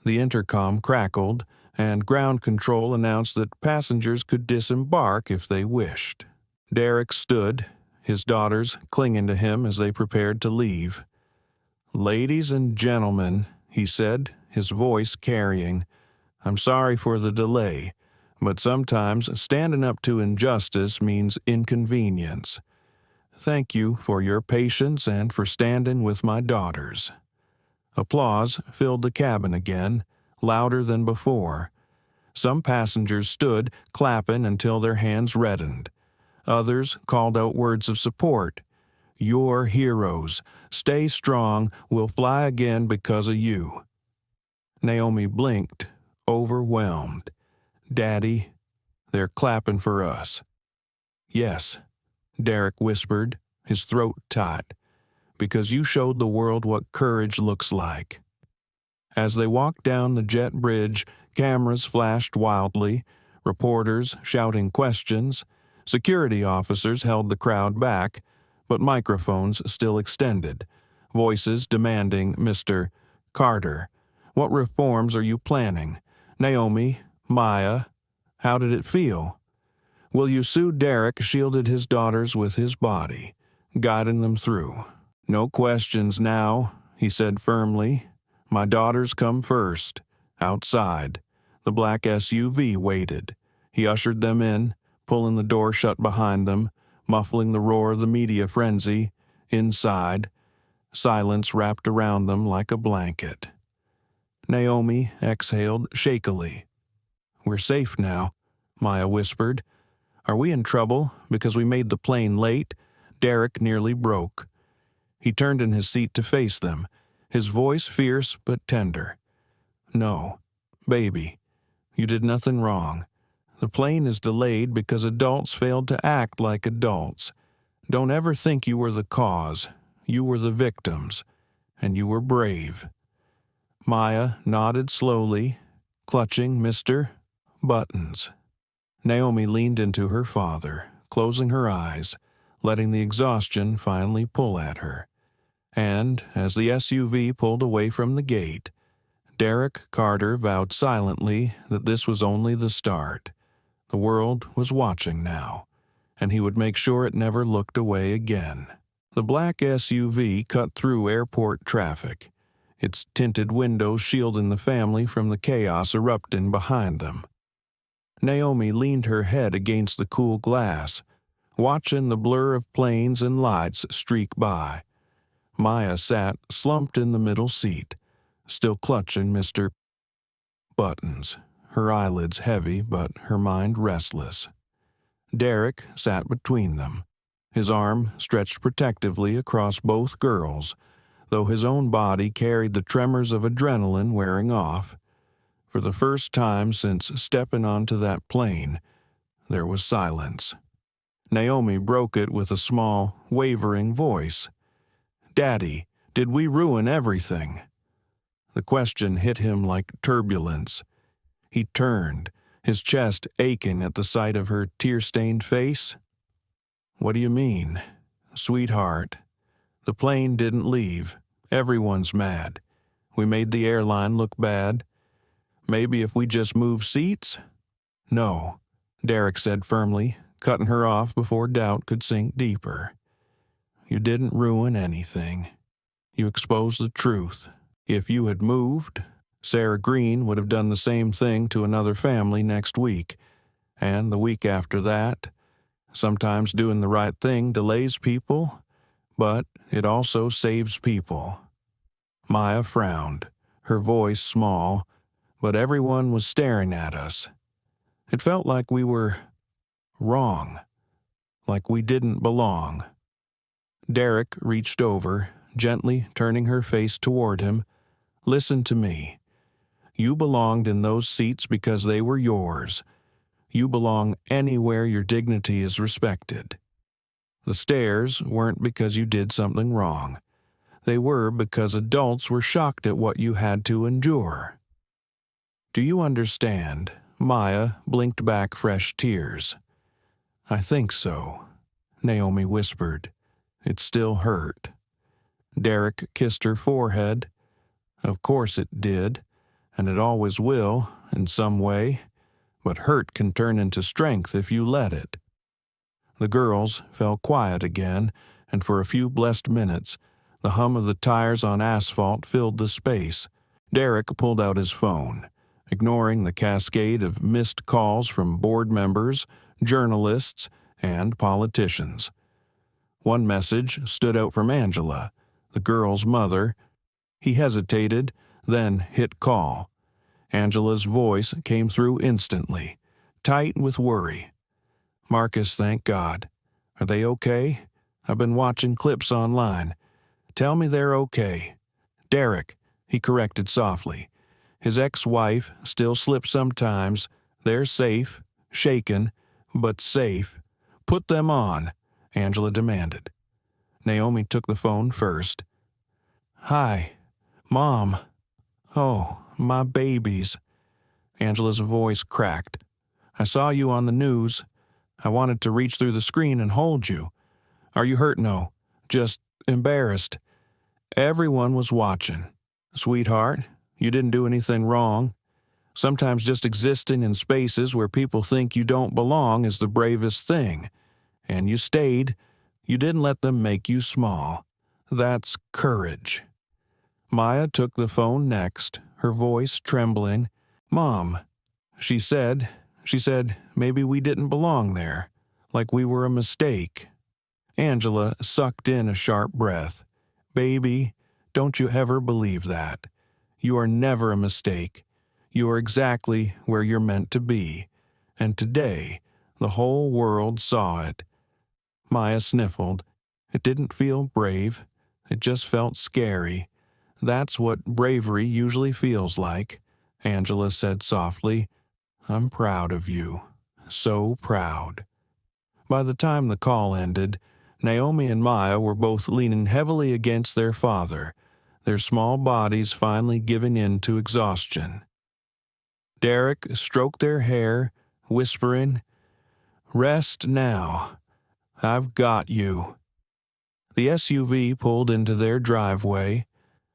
The intercom crackled, and ground control announced that passengers could disembark if they wished. Derek stood, his daughters clinging to him as they prepared to leave. Ladies and gentlemen, he said, his voice carrying, I'm sorry for the delay, but sometimes standing up to injustice means inconvenience. Thank you for your patience and for standing with my daughters. Applause filled the cabin again, louder than before. Some passengers stood, clapping until their hands reddened. Others called out words of support. You're heroes. Stay strong. We'll fly again because of you. Naomi blinked, overwhelmed. Daddy, they're clapping for us. Yes, Derek whispered, his throat taut, because you showed the world what courage looks like. As they walked down the jet bridge, cameras flashed wildly, reporters shouting questions, security officers held the crowd back, but microphones still extended, voices demanding, Mr. Carter, what reforms are you planning? Naomi, Maya, how did it feel? Will you sue? Derek shielded his daughters with his body, guiding them through. No questions now, he said firmly. My daughters come first. Outside, the black SUV waited. He ushered them in, pulling the door shut behind them, muffling the roar of the media frenzy. Inside, silence wrapped around them like a blanket. Naomi exhaled shakily. We're safe now, Maya whispered. Are we in trouble because we made the plane late? Derek nearly broke. He turned in his seat to face them, his voice fierce but tender. No, baby, you did nothing wrong. The plane is delayed because adults failed to act like adults. Don't ever think you were the cause. You were the victims, and you were brave. Maya nodded slowly, clutching Mr. Buttons. Naomi leaned into her father, closing her eyes, letting the exhaustion finally pull at her. And, as the SUV pulled away from the gate, Derek Carter vowed silently that this was only the start. The world was watching now, and he would make sure it never looked away again. The black SUV cut through airport traffic, its tinted windows shielding the family from the chaos erupting behind them. Naomi leaned her head against the cool glass, watching the blur of planes and lights streak by. Maya sat slumped in the middle seat, still clutching Mr. Buttons, her eyelids heavy but her mind restless. Derek sat between them, his arm stretched protectively across both girls, though his own body carried the tremors of adrenaline wearing off. For the first time since stepping onto that plane, there was silence. Naomi broke it with a small, wavering voice. "Daddy, did we ruin everything?" The question hit him like turbulence. He turned, his chest aching at the sight of her tear-stained face. "What do you mean?" "Sweetheart, the plane didn't leave. Everyone's mad. We made the airline look bad. Maybe if we just move seats?" "No," Derek said firmly, cutting her off before doubt could sink deeper. "You didn't ruin anything. You exposed the truth. If you had moved, Sarah Green would have done the same thing to another family next week, and the week after that. Sometimes doing the right thing delays people, but it also saves people." Maya frowned, her voice small, but everyone was staring at us. It felt like we were wrong, like we didn't belong. Derek reached over, gently turning her face toward him. "Listen to me. You belonged in those seats because they were yours. You belong anywhere your dignity is respected. The stairs weren't because you did something wrong. They were because adults were shocked at what you had to endure." "Do you understand?" Maya blinked back fresh tears. "I think so," Naomi whispered. It still hurt. Derek kissed her forehead. "Of course it did, and it always will, in some way, but hurt can turn into strength if you let it." The girls fell quiet again, and for a few blessed minutes, the hum of the tires on asphalt filled the space. Derek pulled out his phone, ignoring the cascade of missed calls from board members, journalists, and politicians. One message stood out from Angela, the girl's mother. He hesitated, then hit call. Angela's voice came through instantly, tight with worry. "Marcus, thank God. Are they okay? I've been watching clips online. Tell me they're okay." "Derek," he corrected softly. "His ex-wife still slips sometimes. They're safe, shaken, but safe. Put them on," Angela demanded. Naomi took the phone first. "Hi, Mom. Oh, my babies." Angela's voice cracked. "I saw you on the news. I wanted to reach through the screen and hold you. Are you hurt? No, just embarrassed. Everyone was watching. Sweetheart, you didn't do anything wrong. Sometimes just existing in spaces where people think you don't belong is the bravest thing. And you stayed. You didn't let them make you small. That's courage." Maya took the phone next, her voice trembling. "Mom," she said maybe we didn't belong there, like we were a mistake. Angela sucked in a sharp breath. "Baby, don't you ever believe that. You are never a mistake. You are exactly where you're meant to be. And today, the whole world saw it." Maya sniffled. It didn't feel brave. It just felt scary. "That's what bravery usually feels like," Angela said softly. "I'm proud of you. So proud." By the time the call ended, Naomi and Maya were both leaning heavily against their father, their small bodies finally giving in to exhaustion. Derek stroked their hair, whispering, "Rest now. I've got you." The SUV pulled into their driveway.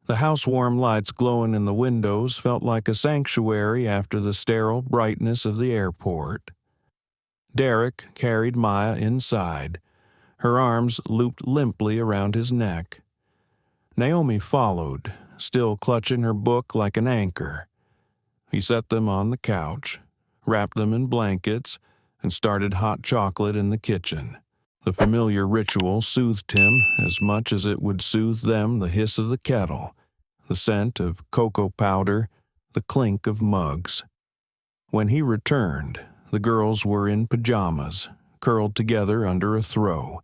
The house-warm lights glowing in the windows felt like a sanctuary after the sterile brightness of the airport. Derek carried Maya inside, her arms looped limply around his neck. Naomi followed, still clutching her book like an anchor. He set them on the couch, wrapped them in blankets, and started hot chocolate in the kitchen. The familiar ritual soothed him as much as it would soothe them, the hiss of the kettle, the scent of cocoa powder, the clink of mugs. When he returned, the girls were in pajamas, curled together under a throw.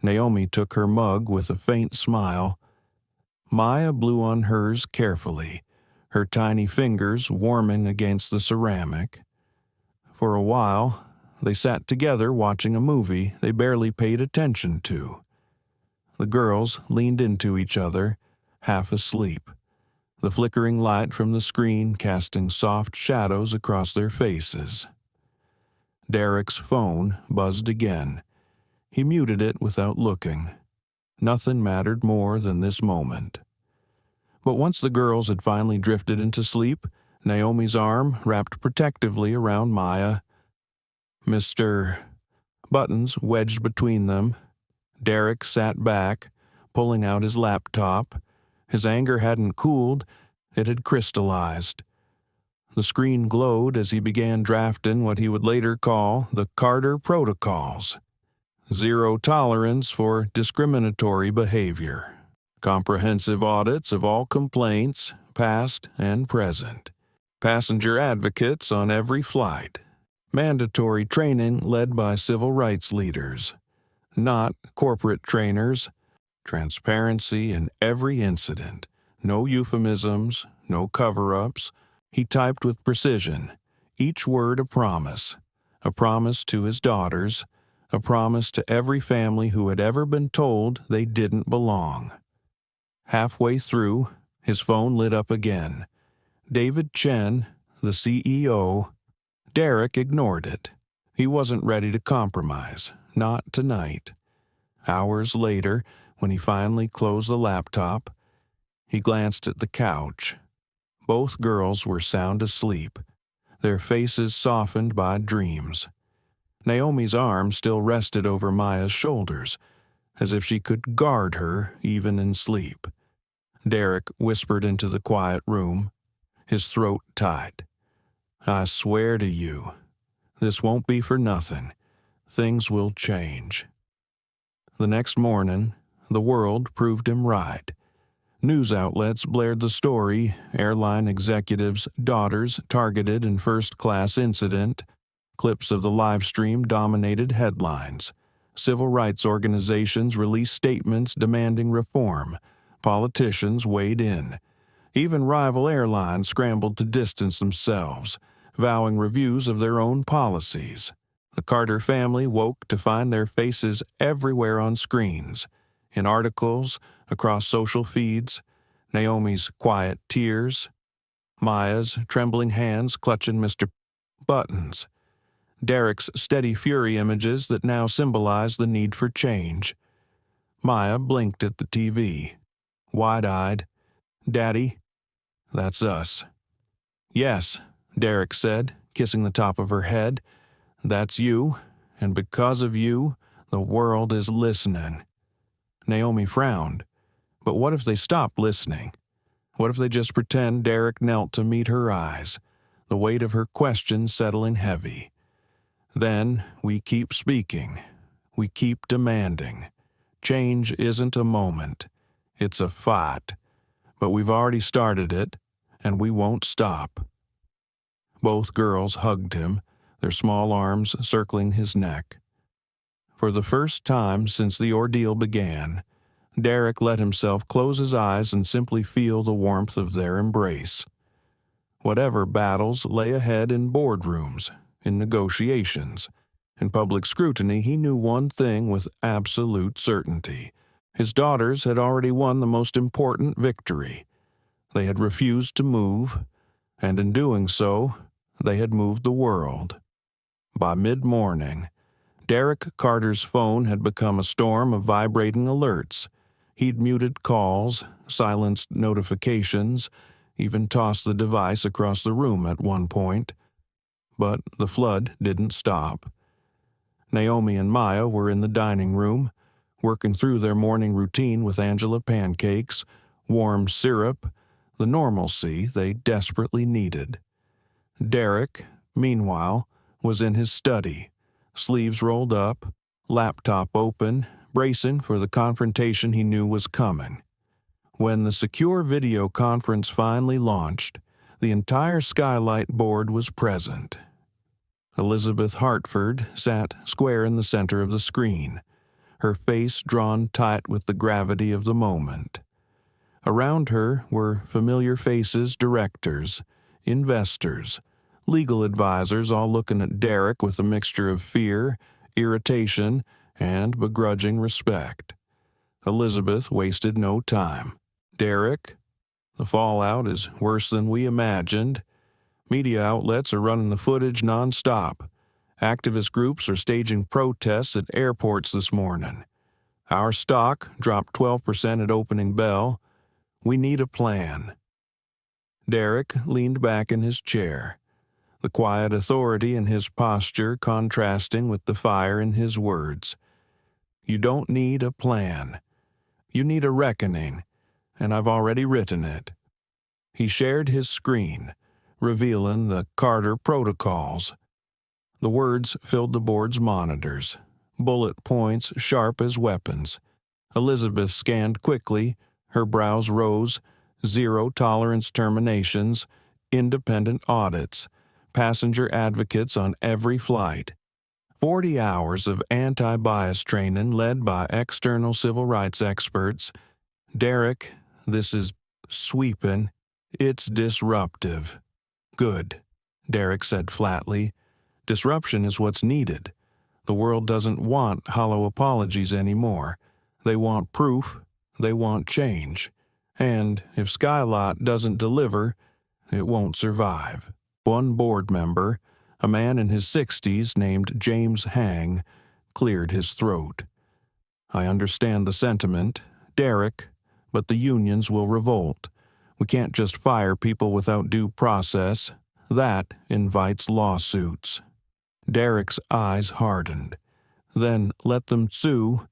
Naomi took her mug with a faint smile. Maya blew on hers carefully, her tiny fingers warming against the ceramic. For a while, they sat together watching a movie they barely paid attention to. The girls leaned into each other, half asleep, the flickering light from the screen casting soft shadows across their faces. Derek's phone buzzed again. He muted it without looking. Nothing mattered more than this moment. But once the girls had finally drifted into sleep, Naomi's arm wrapped protectively around Maya. Mr. Buttons wedged between them. Derek sat back, pulling out his laptop. His anger hadn't cooled, it had crystallized. The screen glowed as he began drafting what he would later call the Carter Protocols. Zero tolerance for discriminatory behavior. Comprehensive audits of all complaints, past and present. Passenger advocates on every flight. Mandatory training led by civil rights leaders, not corporate trainers. Transparency in every incident. No euphemisms, no cover-ups. He typed with precision, each word a promise to his daughters, a promise to every family who had ever been told they didn't belong. Halfway through, his phone lit up again. David Chen, the CEO. Derek ignored it. He wasn't ready to compromise, not tonight. Hours later, when he finally closed the laptop, he glanced at the couch. Both girls were sound asleep, their faces softened by dreams. Naomi's arm still rested over Maya's shoulders, as if she could guard her even in sleep. Derek whispered into the quiet room, his throat tight. "I swear to you, this won't be for nothing. Things will change." The next morning, the world proved him right. News outlets blared the story, airline executives' daughters targeted in first-class incident. Clips of the Livestream dominated headlines. Civil rights organizations released statements demanding reform. Politicians weighed in. Even rival airlines scrambled to distance themselves, vowing reviews of their own policies. The Carter family woke to find their faces everywhere on screens, in articles, across social feeds, Naomi's quiet tears, Maya's trembling hands clutching Mr. Buttons, Derek's steady fury images that now symbolized the need for change. Maya blinked at the TV, wide-eyed. "Daddy, that's us." "Yes," Derek said, kissing the top of her head. "That's you, and because of you, the world is listening." Naomi frowned. But what if they stopped listening? What if they just pretend Derek knelt to meet her eyes, the weight of her question settling heavy? Then we keep speaking. We keep demanding. Change isn't a moment. It's a fight. But we've already started it, and we won't stop. Both girls hugged him, their small arms circling his neck. For the first time since the ordeal began, Derek let himself close his eyes and simply feel the warmth of their embrace. Whatever battles lay ahead in boardrooms, in negotiations, in public scrutiny, he knew one thing with absolute certainty. His daughters had already won the most important victory. They had refused to move, and in doing so, They had moved the world. By mid-morning, Derek Carter's phone had become a storm of vibrating alerts. He'd muted calls, silenced notifications, even tossed the device across the room at one point. But the flood didn't stop. Naomi and Maya were in the dining room, working through their morning routine with Angela pancakes, warm syrup, the normalcy they desperately needed. Derek, meanwhile, was in his study, sleeves rolled up, laptop open, bracing for the confrontation he knew was coming. When the secure video conference finally launched, the entire Skylight board was present. Elizabeth Hartford sat square in the center of the screen, her face drawn tight with the gravity of the moment. Around her were familiar faces, directors, investors, legal advisors, all looking at Derek with a mixture of fear, irritation, and begrudging respect. Elizabeth wasted no time. Derek, the fallout is worse than we imagined. Media outlets are running the footage nonstop. Activist groups are staging protests at airports this morning. Our stock dropped 12% at opening bell. We need a plan. Derek leaned back in his chair, the quiet authority in his posture contrasting with the fire in his words. You don't need a plan. You need a reckoning, and I've already written it. He shared his screen, revealing the Carter protocols. The words filled the board's monitors, bullet points sharp as weapons. Elizabeth scanned quickly, her brows rose, zero-tolerance terminations, independent audits, passenger advocates on every flight. 40 hours of anti-bias training led by external civil rights experts. Derek, this is sweeping. It's disruptive. Good, Derek said flatly. Disruption is what's needed. The world doesn't want hollow apologies anymore. They want proof. They want change. And if Skylight doesn't deliver, it won't survive. One board member, a man in his 60s named James Hang, cleared his throat. I understand the sentiment, Derek, but the unions will revolt. We can't just fire people without due process. That invites lawsuits. Derek's eyes hardened. Then let them sue.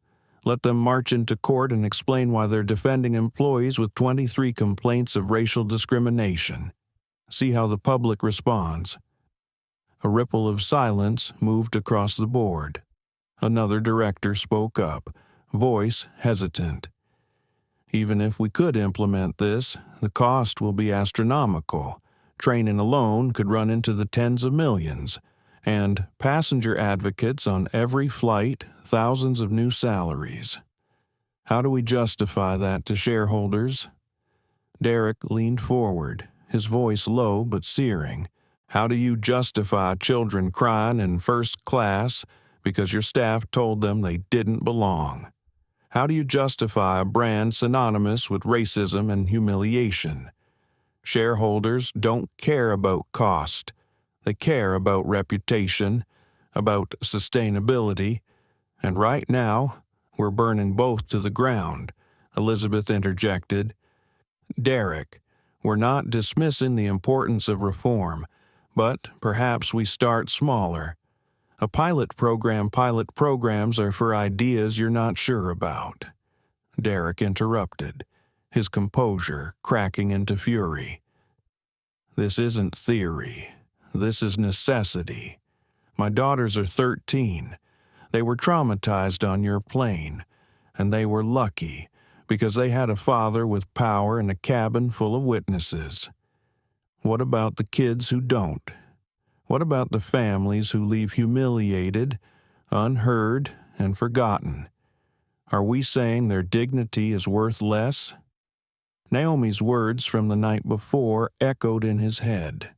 Let them march into court and explain why they're defending employees with 23 complaints of racial discrimination. See how the public responds. A ripple of silence moved across the board. Another director spoke up, voice hesitant. Even if we could implement this, the cost will be astronomical. Training alone could run into the tens of millions. And passenger advocates on every flight, thousands of new salaries. How do we justify that to shareholders? Derek leaned forward, his voice low but searing. How do you justify children crying in first class because your staff told them they didn't belong? How do you justify a brand synonymous with racism and humiliation? Shareholders don't care about cost. They care about reputation, about sustainability, and right now, we're burning both to the ground, Elizabeth interjected. Derek, we're not dismissing the importance of reform, but perhaps we start smaller. Pilot programs are for ideas you're not sure about. Derek interrupted, his composure cracking into fury. This isn't theory. This is necessity. My daughters are 13. They were traumatized on your plane, and they were lucky because they had a father with power and a cabin full of witnesses. What about the kids who don't? What about the families who leave humiliated, unheard, and forgotten? Are we saying their dignity is worth less? Naomi's words from the night before echoed in his head.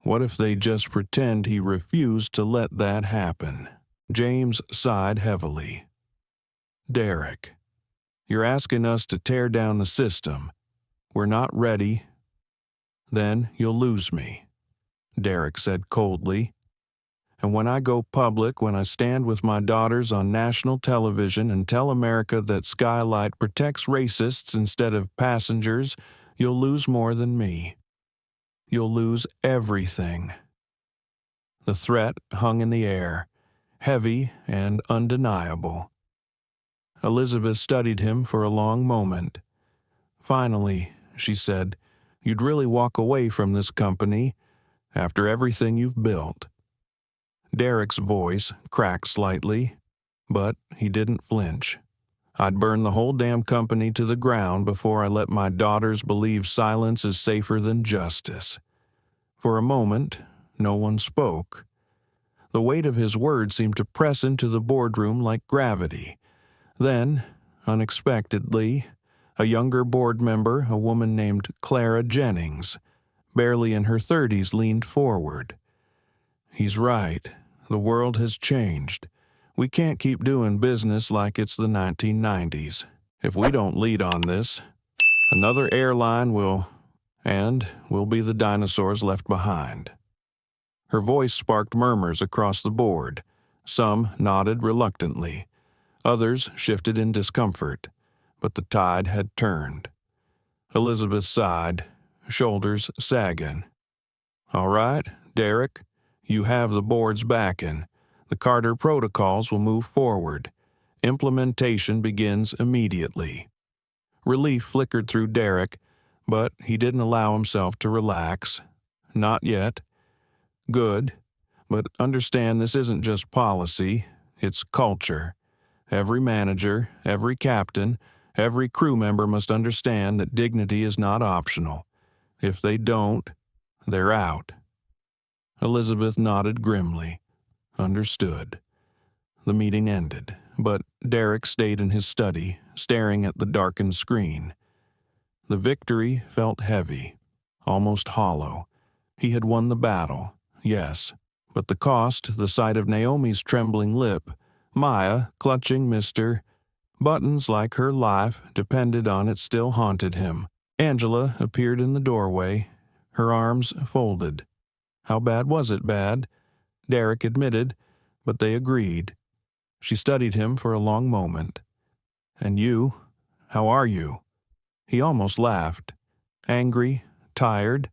What if they just pretend he refused to let that happen? James sighed heavily. Derek, you're asking us to tear down the system. We're not ready. Then you'll lose me. Derek said coldly. "And when I go public, when I stand with my daughters on national television and tell America that Skylight protects racists instead of passengers, you'll lose more than me. You'll lose everything." The threat hung in the air, heavy and undeniable. Elizabeth studied him for a long moment. "Finally," she said, "you'd really walk away from this company after everything you've built." Derek's voice cracked slightly, but he didn't flinch. "I'd burn the whole damn company to the ground before I let my daughters believe silence is safer than justice." For a moment, no one spoke. The weight of his words seemed to press into the boardroom like gravity. Then, unexpectedly, a younger board member, a woman named Clara Jennings, barely in her 30s, leaned forward. "He's right. The world has changed. We can't keep doing business like it's the 1990s. If we don't lead on this, another airline will, and we'll be the dinosaurs left behind." Her voice sparked murmurs across the board. Some nodded reluctantly. Others shifted in discomfort, but the tide had turned. Elizabeth sighed, shoulders sagging. "All right, Derek, you have the board's backing. The Carter protocols will move forward. Implementation begins immediately." Relief flickered through Derek, but he didn't allow himself to relax. Not yet. "Good, but understand this isn't just policy, it's culture. Every manager, every captain, every crew member must understand that dignity is not optional. If they don't, they're out." Elizabeth nodded grimly. Understood. The meeting ended, but Derek stayed in his study, staring at the darkened screen. The victory felt heavy, almost hollow. He had won the battle, yes, but the cost, the sight of Naomi's trembling lip, Maya clutching Mr. Buttons like her life depended on it, still haunted him. Angela appeared in the doorway, her arms folded. How bad was it bad? Derek admitted, but they agreed. She studied him for a long moment. "And you? How are you?" He almost laughed. "Angry, tired,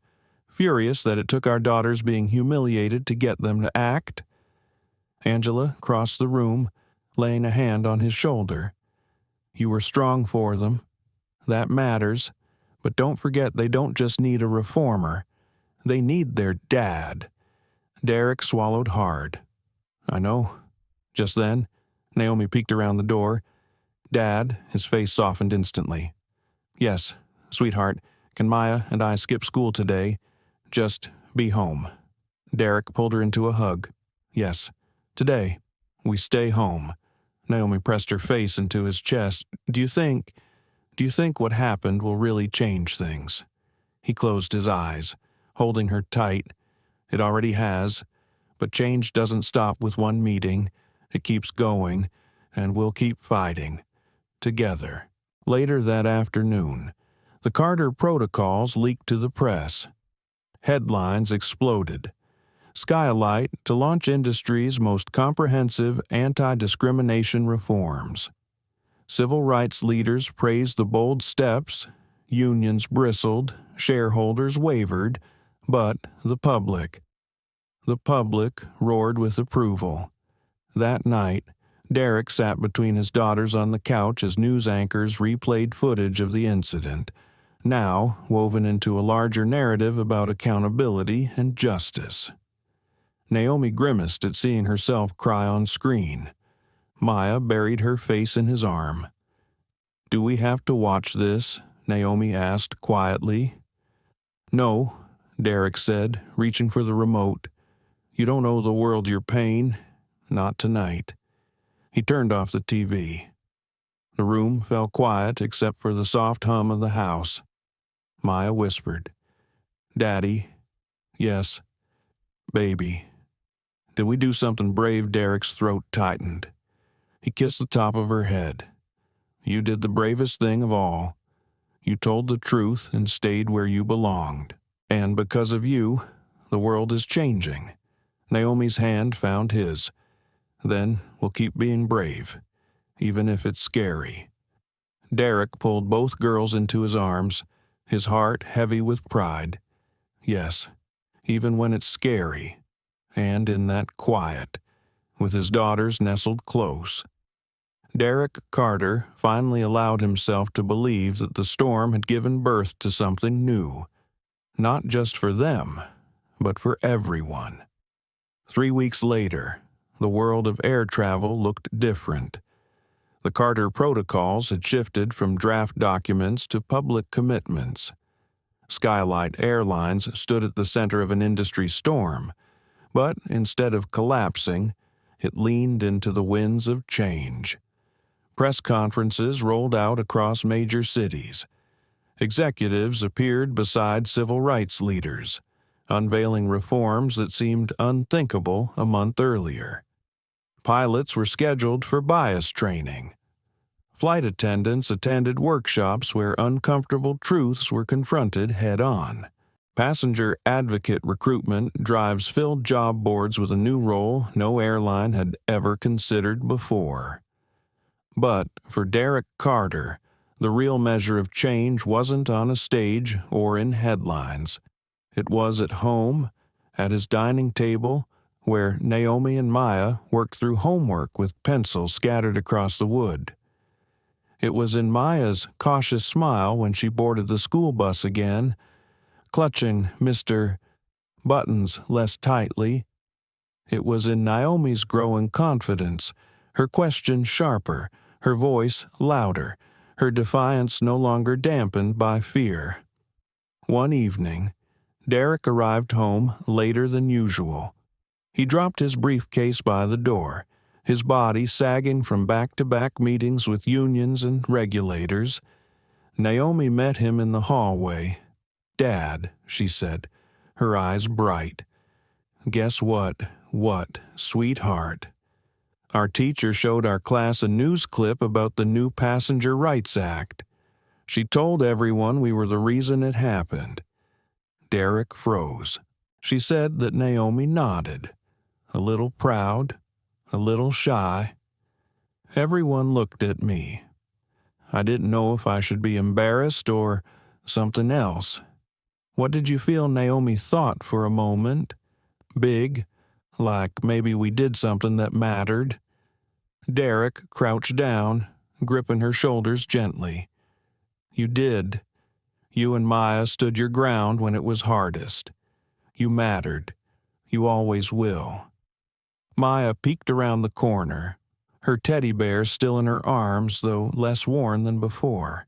furious that it took our daughters being humiliated to get them to act." Angela crossed the room, laying a hand on his shoulder. "You were strong for them. That matters. But don't forget they don't just need a reformer. They need their dad." Derek swallowed hard. "I know." Just then, Naomi peeked around the door. "Dad," his face softened instantly. "Yes, sweetheart, can Maya and I skip school today? Just be home." Derek pulled her into a hug. "Yes, today, we stay home." Naomi pressed her face into his chest. Do you think what happened will really change things?" He closed his eyes, holding her tight. "It already has, but change doesn't stop with one meeting. It keeps going, and we'll keep fighting. Together." Later that afternoon, the Carter protocols leaked to the press. Headlines exploded. Skylight to launch industry's most comprehensive anti-discrimination reforms. Civil rights leaders praised the bold steps, unions bristled, shareholders wavered, but the public roared with approval. That night, Derek sat between his daughters on the couch as news anchors replayed footage of the incident, now woven into a larger narrative about accountability and justice. Naomi grimaced at seeing herself cry on screen. Maya buried her face in his arm. "Do we have to watch this?" Naomi asked quietly. "No," Derek said, reaching for the remote. "You don't owe the world your pain. Not tonight." He turned off the TV. The room fell quiet except for the soft hum of the house. Maya whispered, "Daddy." "Yes." "Baby." "Did we do something brave?" Derek's throat tightened. He kissed the top of her head. "You did the bravest thing of all. You told the truth and stayed where you belonged. And because of you, The world is changing. Naomi's hand found his. Then we'll keep being brave, even if it's scary. Derek pulled both girls into his arms, his heart heavy with pride. Yes, even when it's scary, and in that quiet, with his daughters nestled close. Derek Carter finally allowed himself to believe that the storm had given birth to something new, not just for them, but for everyone. 3 weeks later, the world of air travel looked different. The Carter protocols had shifted from draft documents to public commitments. Skylight Airlines stood at the center of an industry storm, but instead of collapsing, it leaned into the winds of change. Press conferences rolled out across major cities. Executives appeared beside civil rights leaders, unveiling reforms that seemed unthinkable a month earlier. Pilots were scheduled for bias training. Flight attendants attended workshops where uncomfortable truths were confronted head-on. Passenger advocate recruitment drives filled job boards with a new role no airline had ever considered before. But for Derek Carter, the real measure of change wasn't on a stage or in headlines. It was at home, at his dining table, where Naomi and Maya worked through homework with pencils scattered across the wood. It was in Maya's cautious smile when she boarded the school bus again, clutching Mr. Buttons less tightly. It was in Naomi's growing confidence, her question sharper, her voice louder, her defiance no longer dampened by fear. One evening, Derek arrived home later than usual. He dropped his briefcase by the door, his body sagging from back-to-back meetings with unions and regulators. Naomi met him in the hallway. "Dad," she said, her eyes bright. "Guess what? What, sweetheart?" Our teacher showed our class a news clip about the new Passenger Rights Act. She told everyone we were the reason it happened. Derek froze. She said that Naomi nodded, a little proud, a little shy. Everyone looked at me. I didn't know if I should be embarrassed or something else. What did you feel Naomi thought for a moment? Big, like maybe we did something that mattered. Derek crouched down, gripping her shoulders gently. You did. You and Maya stood your ground when it was hardest. You mattered. You always will. Maya peeked around the corner, her teddy bear still in her arms, though less worn than before.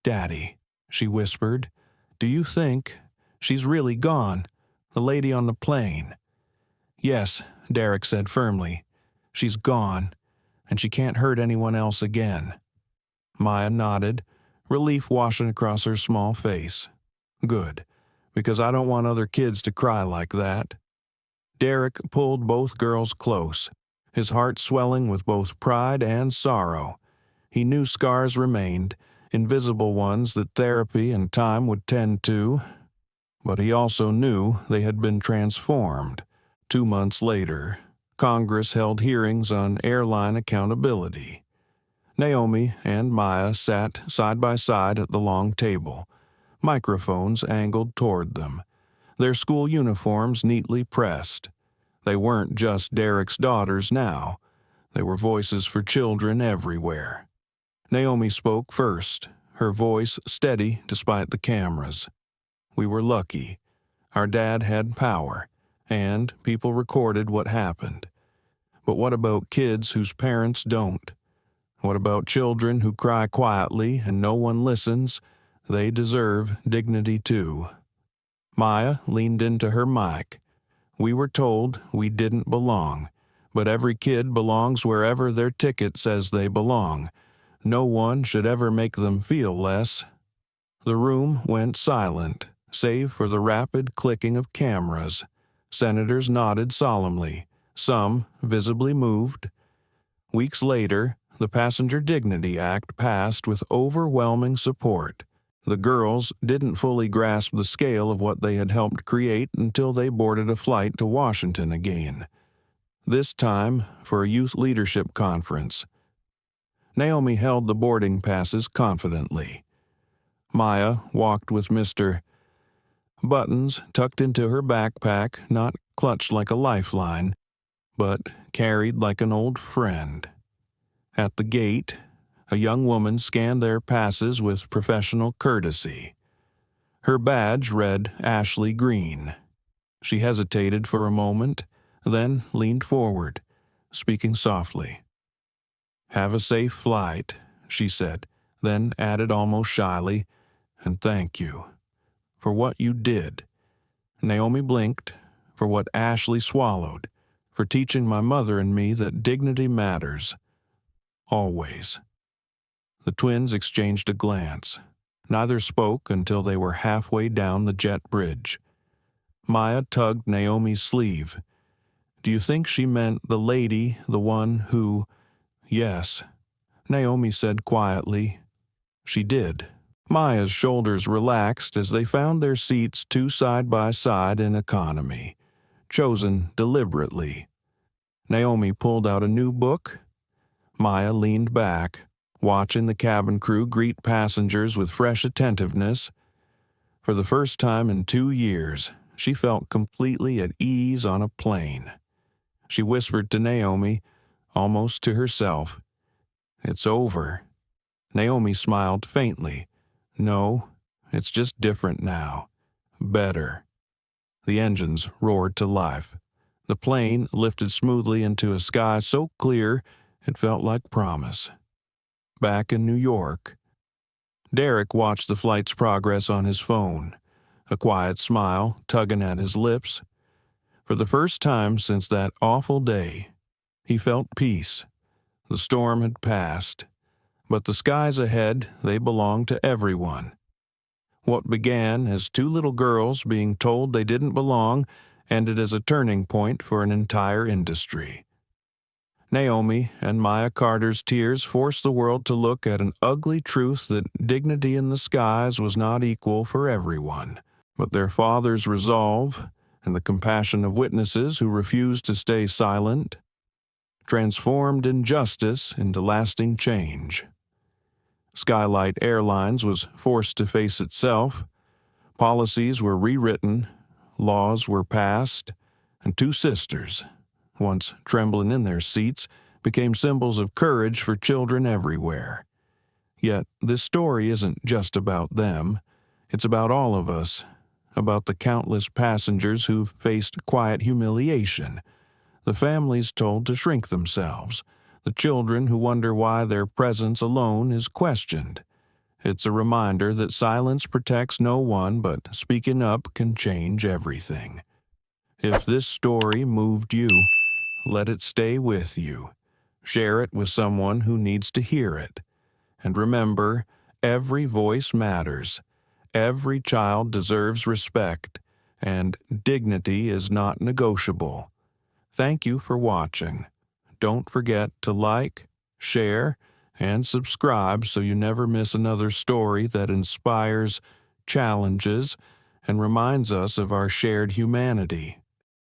"Daddy," she whispered, "do you think she's really gone, the lady on the plane?" "Yes," Derek said firmly. "She's gone, and she can't hurt anyone else again." Maya nodded, relief washing across her small face. "Good, because I don't want other kids to cry like that." Derek pulled both girls close, his heart swelling with both pride and sorrow. He knew scars remained, invisible ones that therapy and time would tend to, but he also knew they had been transformed. 2 months later, Congress held hearings on airline accountability. Naomi and Maya sat side by side at the long table, microphones angled toward them, their school uniforms neatly pressed. They weren't just Derek's daughters now. They were voices for children everywhere. Naomi spoke first, her voice steady despite the cameras. "We were lucky. Our dad had power, and people recorded what happened. But what about kids whose parents don't? What about children who cry quietly and no one listens? They deserve dignity too." Maya leaned into her mic. "We were told we didn't belong, but every kid belongs wherever their ticket says they belong. No one should ever make them feel less." The room went silent, save for the rapid clicking of cameras. Senators nodded solemnly, some visibly moved. Weeks later, the Passenger Dignity Act passed with overwhelming support. The girls didn't fully grasp the scale of what they had helped create until they boarded a flight to Washington again, this time for a youth leadership conference. Naomi held the boarding passes confidently. Maya walked with Mr. Buttons tucked into her backpack, not clutched like a lifeline, but carried like an old friend. At the gate, a young woman scanned their passes with professional courtesy. Her badge read Ashley Green. She hesitated for a moment, then leaned forward, speaking softly. "Have a safe flight," she said, then added almost shyly, "and thank you for what you did." Naomi blinked, for what Ashley swallowed, for teaching my mother and me that dignity matters. Always. The twins exchanged a glance. Neither spoke until they were halfway down the jet bridge. Maya tugged Naomi's sleeve. "Do you think she meant the lady, the one who—" "Yes," Naomi said quietly. She did. Maya's shoulders relaxed as they found their seats two side by side in economy, chosen deliberately. Naomi pulled out a new book. Maya leaned back, watching the cabin crew greet passengers with fresh attentiveness. For the first time in 2 years, she felt completely at ease on a plane. She whispered to Naomi, almost to herself, "It's over." Naomi smiled faintly. "No, it's just different now. Better." The engines roared to life. The plane lifted smoothly into a sky so clear it felt like promise. Back in New York, Derek watched the flight's progress on his phone, a quiet smile tugging at his lips. For the first time since that awful day, he felt peace. The storm had passed, but the skies ahead, they belonged to everyone. What began as 2 little girls being told they didn't belong ended as a turning point for an entire industry. Naomi and Maya Carter's tears forced the world to look at an ugly truth that dignity in the skies was not equal for everyone. But their father's resolve and the compassion of witnesses who refused to stay silent transformed injustice into lasting change. Skylight Airlines was forced to face itself. Policies were rewritten, laws were passed, and 2 sisters, once trembling in their seats, became symbols of courage for children everywhere. Yet this story isn't just about them. It's about all of us, about the countless passengers who've faced quiet humiliation, the families told to shrink themselves, the children who wonder why their presence alone is questioned. It's a reminder that silence protects no one, but speaking up can change everything. If this story moved you, let it stay with you. Share it with someone who needs to hear it. And remember, every voice matters. Every child deserves respect, and dignity is not negotiable. Thank you for watching. Don't forget to like, share, and subscribe so you never miss another story that inspires, challenges, and reminds us of our shared humanity.